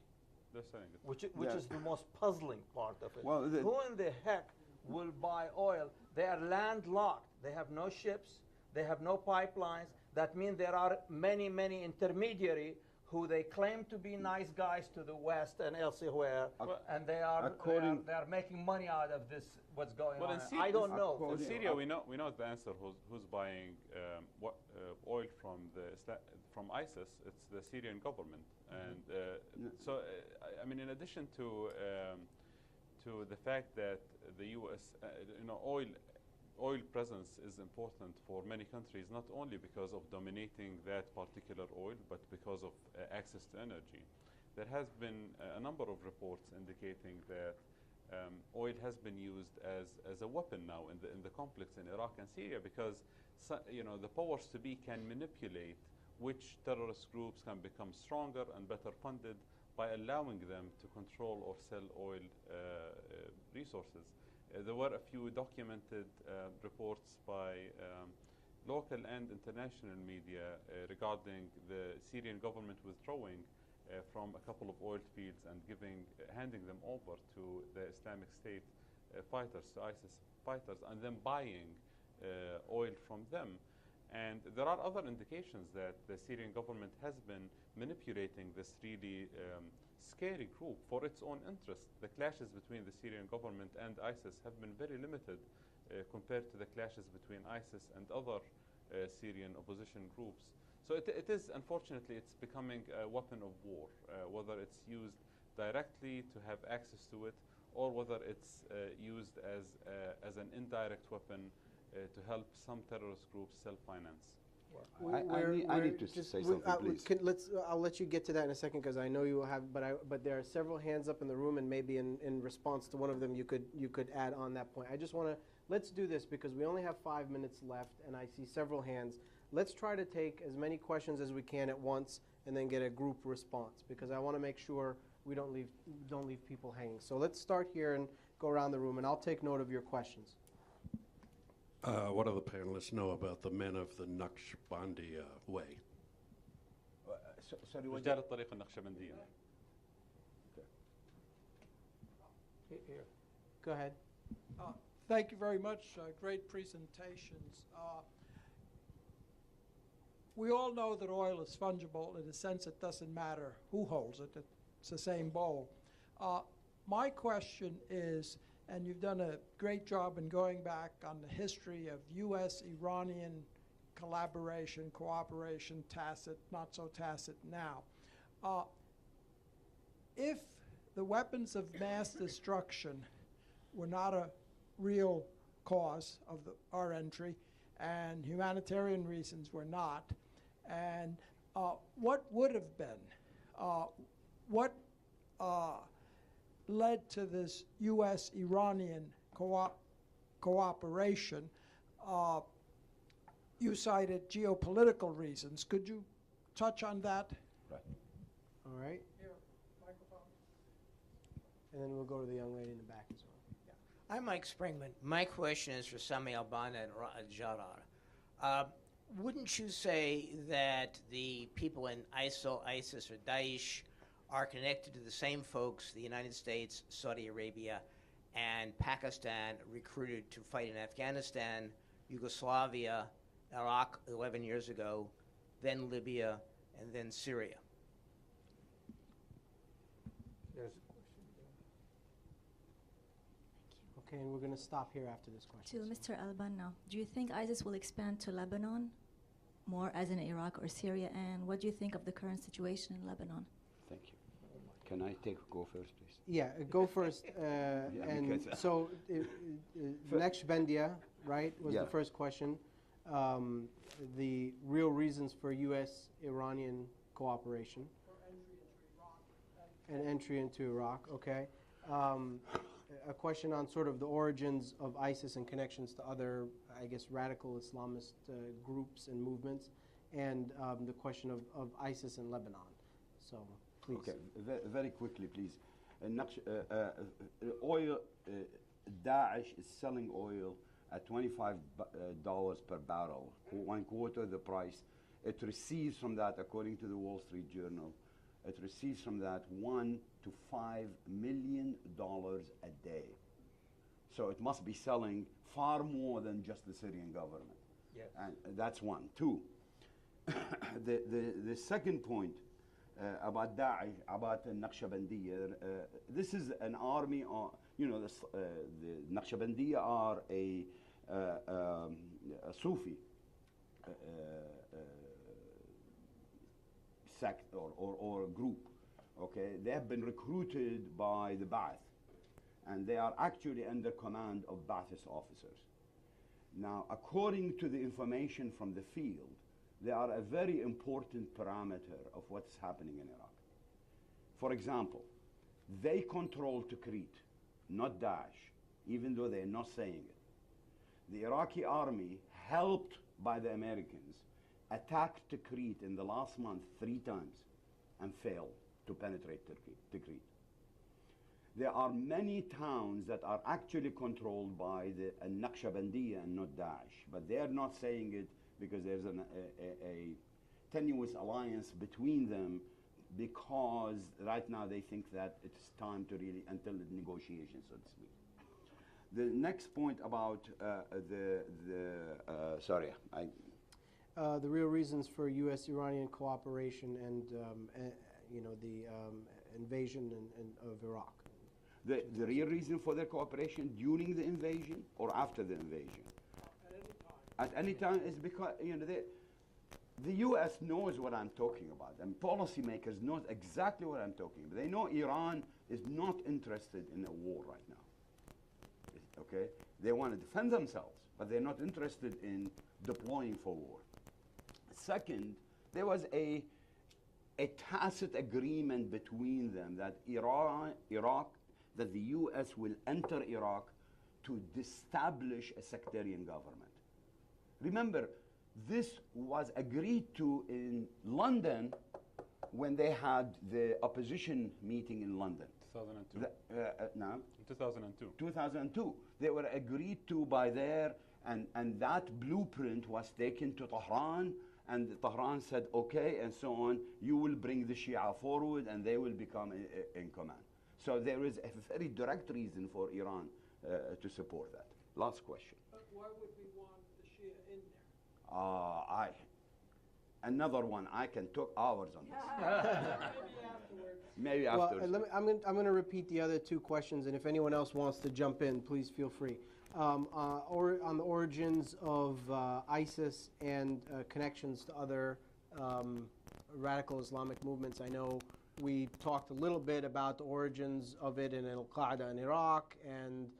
S2: They're selling it.
S3: Which is the most puzzling part of it.
S4: Well,
S3: who in the heck will buy oil? They are landlocked. They have no ships. They have no pipelines. That means there are many, many intermediaries who they claim to be nice guys to the West and elsewhere, and they are making money out of this. What's going on? I don't know.
S2: In Syria, we know the answer. Who's buying oil from ISIS? It's the Syrian government, and so I mean, in addition to the fact that the U.S. Oil presence is important for many countries, not only because of dominating that particular oil, but because of access to energy. There has been a number of reports indicating that oil has been used as a weapon now in the conflicts in Iraq and Syria, because the powers to be can manipulate which terrorist groups can become stronger and better funded by allowing them to control or sell oil resources. There were a few documented reports by local and international media regarding the Syrian government withdrawing from a couple of oil fields and handing them over to the Islamic State fighters, to ISIS fighters, and then buying oil from them. And there are other indications that the Syrian government has been manipulating this really scary group for its own interest. The clashes between the Syrian government and ISIS have been very limited compared to the clashes between ISIS and other Syrian opposition groups. So it is, unfortunately, it's becoming a weapon of war, whether it's used directly to have access to it, or whether it's used as an indirect weapon to help some terrorist groups self-finance.
S4: I need to say something, please.
S1: I'll let you get to that in a second because I know you will have. But there are several hands up in the room, and maybe in response to one of them, you could add on that point. I just want to let's do this because we only have 5 minutes left, and I see several hands. Let's try to take as many questions as we can at once, and then get a group response because I want to make sure we don't leave people hanging. So let's start here and go around the room, and I'll take note of your questions.
S6: What do the panelists know about the men of the Naqshbandi way?
S4: Sorry, what?
S2: رجال الطريقة النقشبندية.
S1: Here. Go ahead.
S7: Thank you very much. Great presentations. We all know that oil is fungible. In a sense, it doesn't matter who holds it. It's the same bowl. My question is, and you've done a great job in going back on the history of U.S.-Iranian collaboration, cooperation, tacit, not so tacit now. If the weapons of mass destruction were not a real cause of our entry, and humanitarian reasons were not, and what would have been? What led to this U.S.-Iranian cooperation? You cited geopolitical reasons. Could you touch on that?
S4: Right.
S1: All right.
S7: Here, microphone.
S1: And then we'll go to the young lady in the back as well.
S8: I'm Mike Springman. My question is for Sami, Albanna, and Raed Jarrar. Wouldn't you say that the people in ISIL, ISIS, or Daesh are connected to the same folks the United States, Saudi Arabia, and Pakistan recruited to fight in Afghanistan, Yugoslavia, Iraq 11 years ago, then Libya, and then Syria?
S1: Okay, and we're going to stop here after this question.
S9: To Mr. Albanna, do you think ISIS will expand to Lebanon more as in Iraq or Syria? And what do you think of the current situation in Lebanon?
S4: Thank you. Can I go first, please?
S1: Yeah, go first. And so, Naqshbandiya, right, was the first question. The real reasons for U.S.-Iranian cooperation. And entry into Iraq, okay. A question on sort of the origins of ISIS and connections to other, I guess, radical Islamist groups and movements, and the question of ISIS in Lebanon. So, please.
S4: Okay, very quickly, please. Oil, Daesh is selling oil at $25 per barrel, 1/4 the price. It receives from that, according to the Wall Street Journal, it receives from that $1 to $5 million a day. So it must be selling far more than just the Syrian government.
S8: Yes.
S4: And that's one. Two, the second point about Daesh, about the Naqshbandiyya, this is an army, the Naqshbandiyya are a Sufi sect or group. Okay, they have been recruited by the Ba'ath, and they are actually under command of Ba'athist officers. Now, according to the information from the field, they are a very important parameter of what's happening in Iraq. For example, they control Tikrit, not Daesh, even though they're not saying it. The Iraqi army, helped by the Americans, attacked Tikrit in the last month 3 times and failed to penetrate Tikrit. There are many towns that are actually controlled by the Naqshbandiyya and not Daesh, but they're not saying it because there's a tenuous alliance between them, because right now they think that it's time to really, until the negotiations, so to speak. The next point about the
S1: real reasons for U.S.-Iranian cooperation and the invasion of Iraq.
S4: The real reason for their cooperation during the invasion or after the invasion?
S7: At any time.
S4: At any time is because The U.S. knows what I'm talking about, and policymakers know exactly what I'm talking about. They know Iran is not interested in a war right now. Okay? They want to defend themselves, but they're not interested in deploying for war. Second, there was a tacit agreement between them that that the U.S. will enter Iraq to establish a sectarian government. Remember, this was agreed to in London when they had the opposition meeting in London.
S2: 2002.
S4: No?
S2: 2002.
S4: 2002. They were agreed to by there, and that blueprint was taken to Tehran, and Tehran said, okay, and so on, you will bring the Shia forward, and they will become in command. So there is a very direct reason for Iran to support that. Last question.
S7: But why would we want the Shia in there?
S4: Another one. I can talk hours on this. Maybe
S1: Well,
S4: afterwards.
S1: I'm going to repeat the other two questions, and if anyone else wants to jump in, please feel free. Or on the origins of ISIS and connections to other radical Islamic movements. I know we talked a little bit about the origins of it in Al-Qaeda in Iraq, and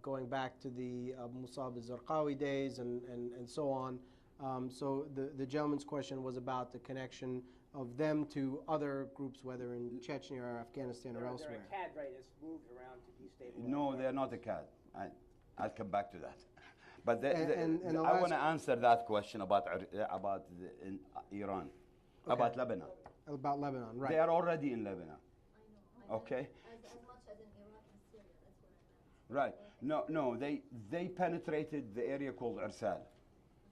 S1: going back to the Musab al-Zarqawi days and so on. So the gentleman's question was about the connection of them to other groups, whether in Chechnya or Afghanistan or elsewhere.
S8: They're a cadre that's moved around to destabilize.
S4: No, they're not a CAD. I'll come back to that. But
S1: And the
S4: I want
S1: last-
S4: to answer that question about in Iran, about Lebanon.
S1: About Lebanon, right.
S4: They are already in Lebanon.
S9: I know.
S4: Okay.
S9: As much as in Iraq and Syria, that's what I meant.
S4: Right. No, they penetrated the area called Irsal.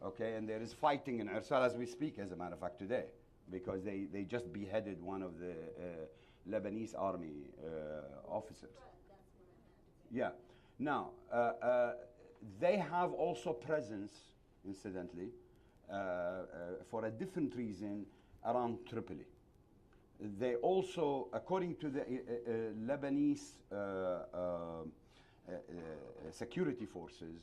S4: Okay, and there is fighting in Irsal as we speak, as a matter of fact, today, because they just beheaded one of the Lebanese army officers. Yeah. Now, they have also presence, incidentally, for a different reason, around Tripoli. They also, according to the Lebanese security forces,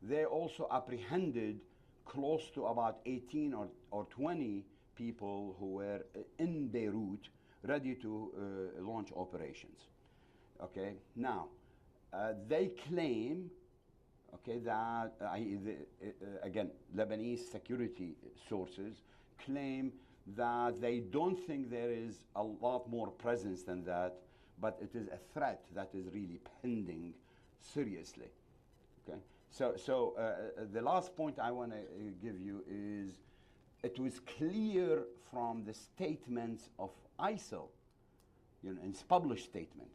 S4: they also apprehended close to about 18 or 20 people who were in Beirut ready to launch operations. Okay, now, they claim, okay, that, again, Lebanese security sources claim that they don't think there is a lot more presence than that, but it is a threat that is really pending seriously. Okay, so the last point I want to give you is, it was clear from the statements of ISIL, in its published statement,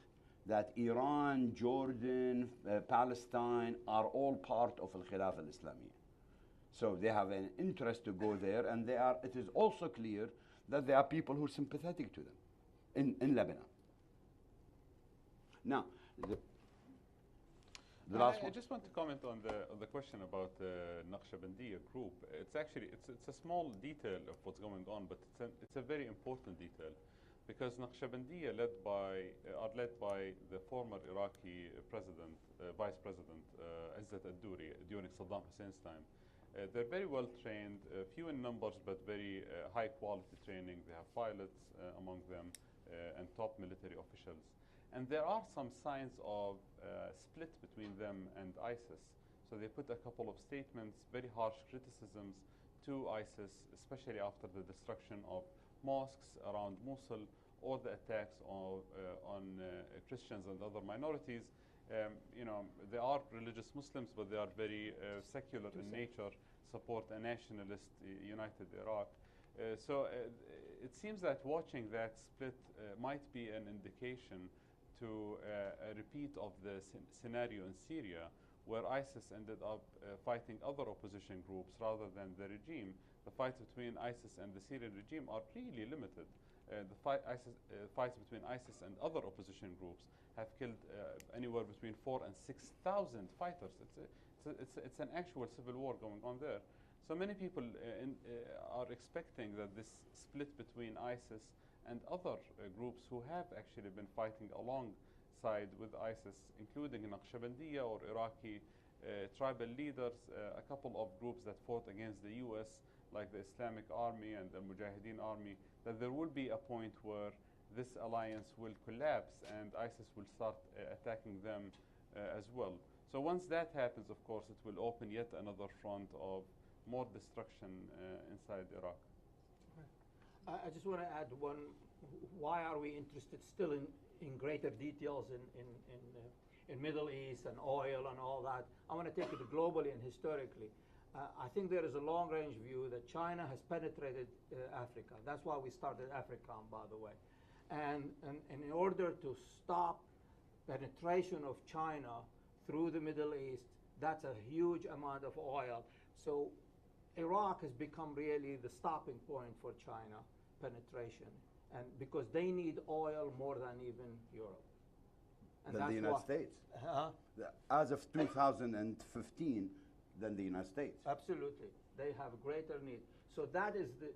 S4: that Iran, Jordan, Palestine are all part of Al-Khilafah al-Islamiyah. So they have an interest to go there, and it is also clear that there are people who are sympathetic to them in Lebanon. Now, the last
S2: I
S4: one.
S2: just want to comment on the question about the Naqshbandiya group. It's actually it's a small detail of what's going on, but it's a very important detail, because Naqshbandiya are led by the former Iraqi president, vice president Izzat al-Duri during Saddam Hussein's time. They're very well trained, few in numbers, but very high quality training. They have pilots among them and top military officials. And there are some signs of split between them and ISIS. So they put a couple of statements, very harsh criticisms to ISIS, especially after the destruction of mosques around Mosul or the attacks on Christians and other minorities. They are religious Muslims, but they are very secular in nature, support a nationalist united Iraq. So it seems that watching that split might be an indication to a repeat of the scenario in Syria, where ISIS ended up fighting other opposition groups rather than the regime. The fights between ISIS and the Syrian regime are really limited. The fights between ISIS and other opposition groups have killed anywhere between 4,000 and 6,000 fighters. It's an actual civil war going on there. So many people are expecting that this split between ISIS and other groups who have actually been fighting alongside with ISIS, including Naqshbandiya or Iraqi tribal leaders, a couple of groups that fought against the US like the Islamic Army and the Mujahideen Army, that there will be a point where this alliance will collapse and ISIS will start attacking them as well. So once that happens, of course, it will open yet another front of more destruction inside Iraq.
S3: I just want to add one. Why are we interested still in greater details in Middle East and oil and all that? I want to take it globally and historically. I think there is a long-range view that China has penetrated Africa. That's why we started AFRICOM, by the way. And in order to stop penetration of China through the Middle East, that's a huge amount of oil. So Iraq has become really the stopping point for China penetration, and because they need oil more than even Europe. And
S4: Than the United States. As of 2015, than the United States.
S3: Absolutely. They have a greater need. So that is the,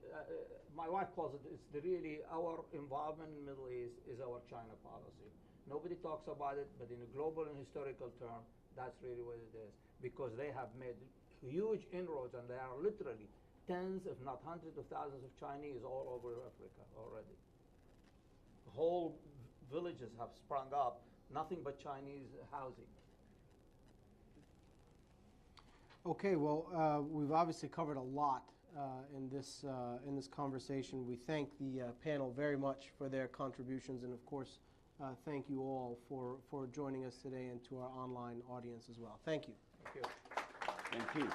S3: my wife calls it, it's the really, our involvement in the Middle East is our China policy. Nobody talks about it, but in a global and historical term, that's really what it is. Because they have made huge inroads, and there are literally tens, if not hundreds of thousands of Chinese all over Africa already. Whole villages have sprung up, nothing but Chinese housing.
S1: Okay, well, we've obviously covered a lot in this conversation. We thank the panel very much for their contributions, and of course, thank you all for joining us today, and to our online audience as well. Thank you.
S3: Thank you.
S4: Thank you.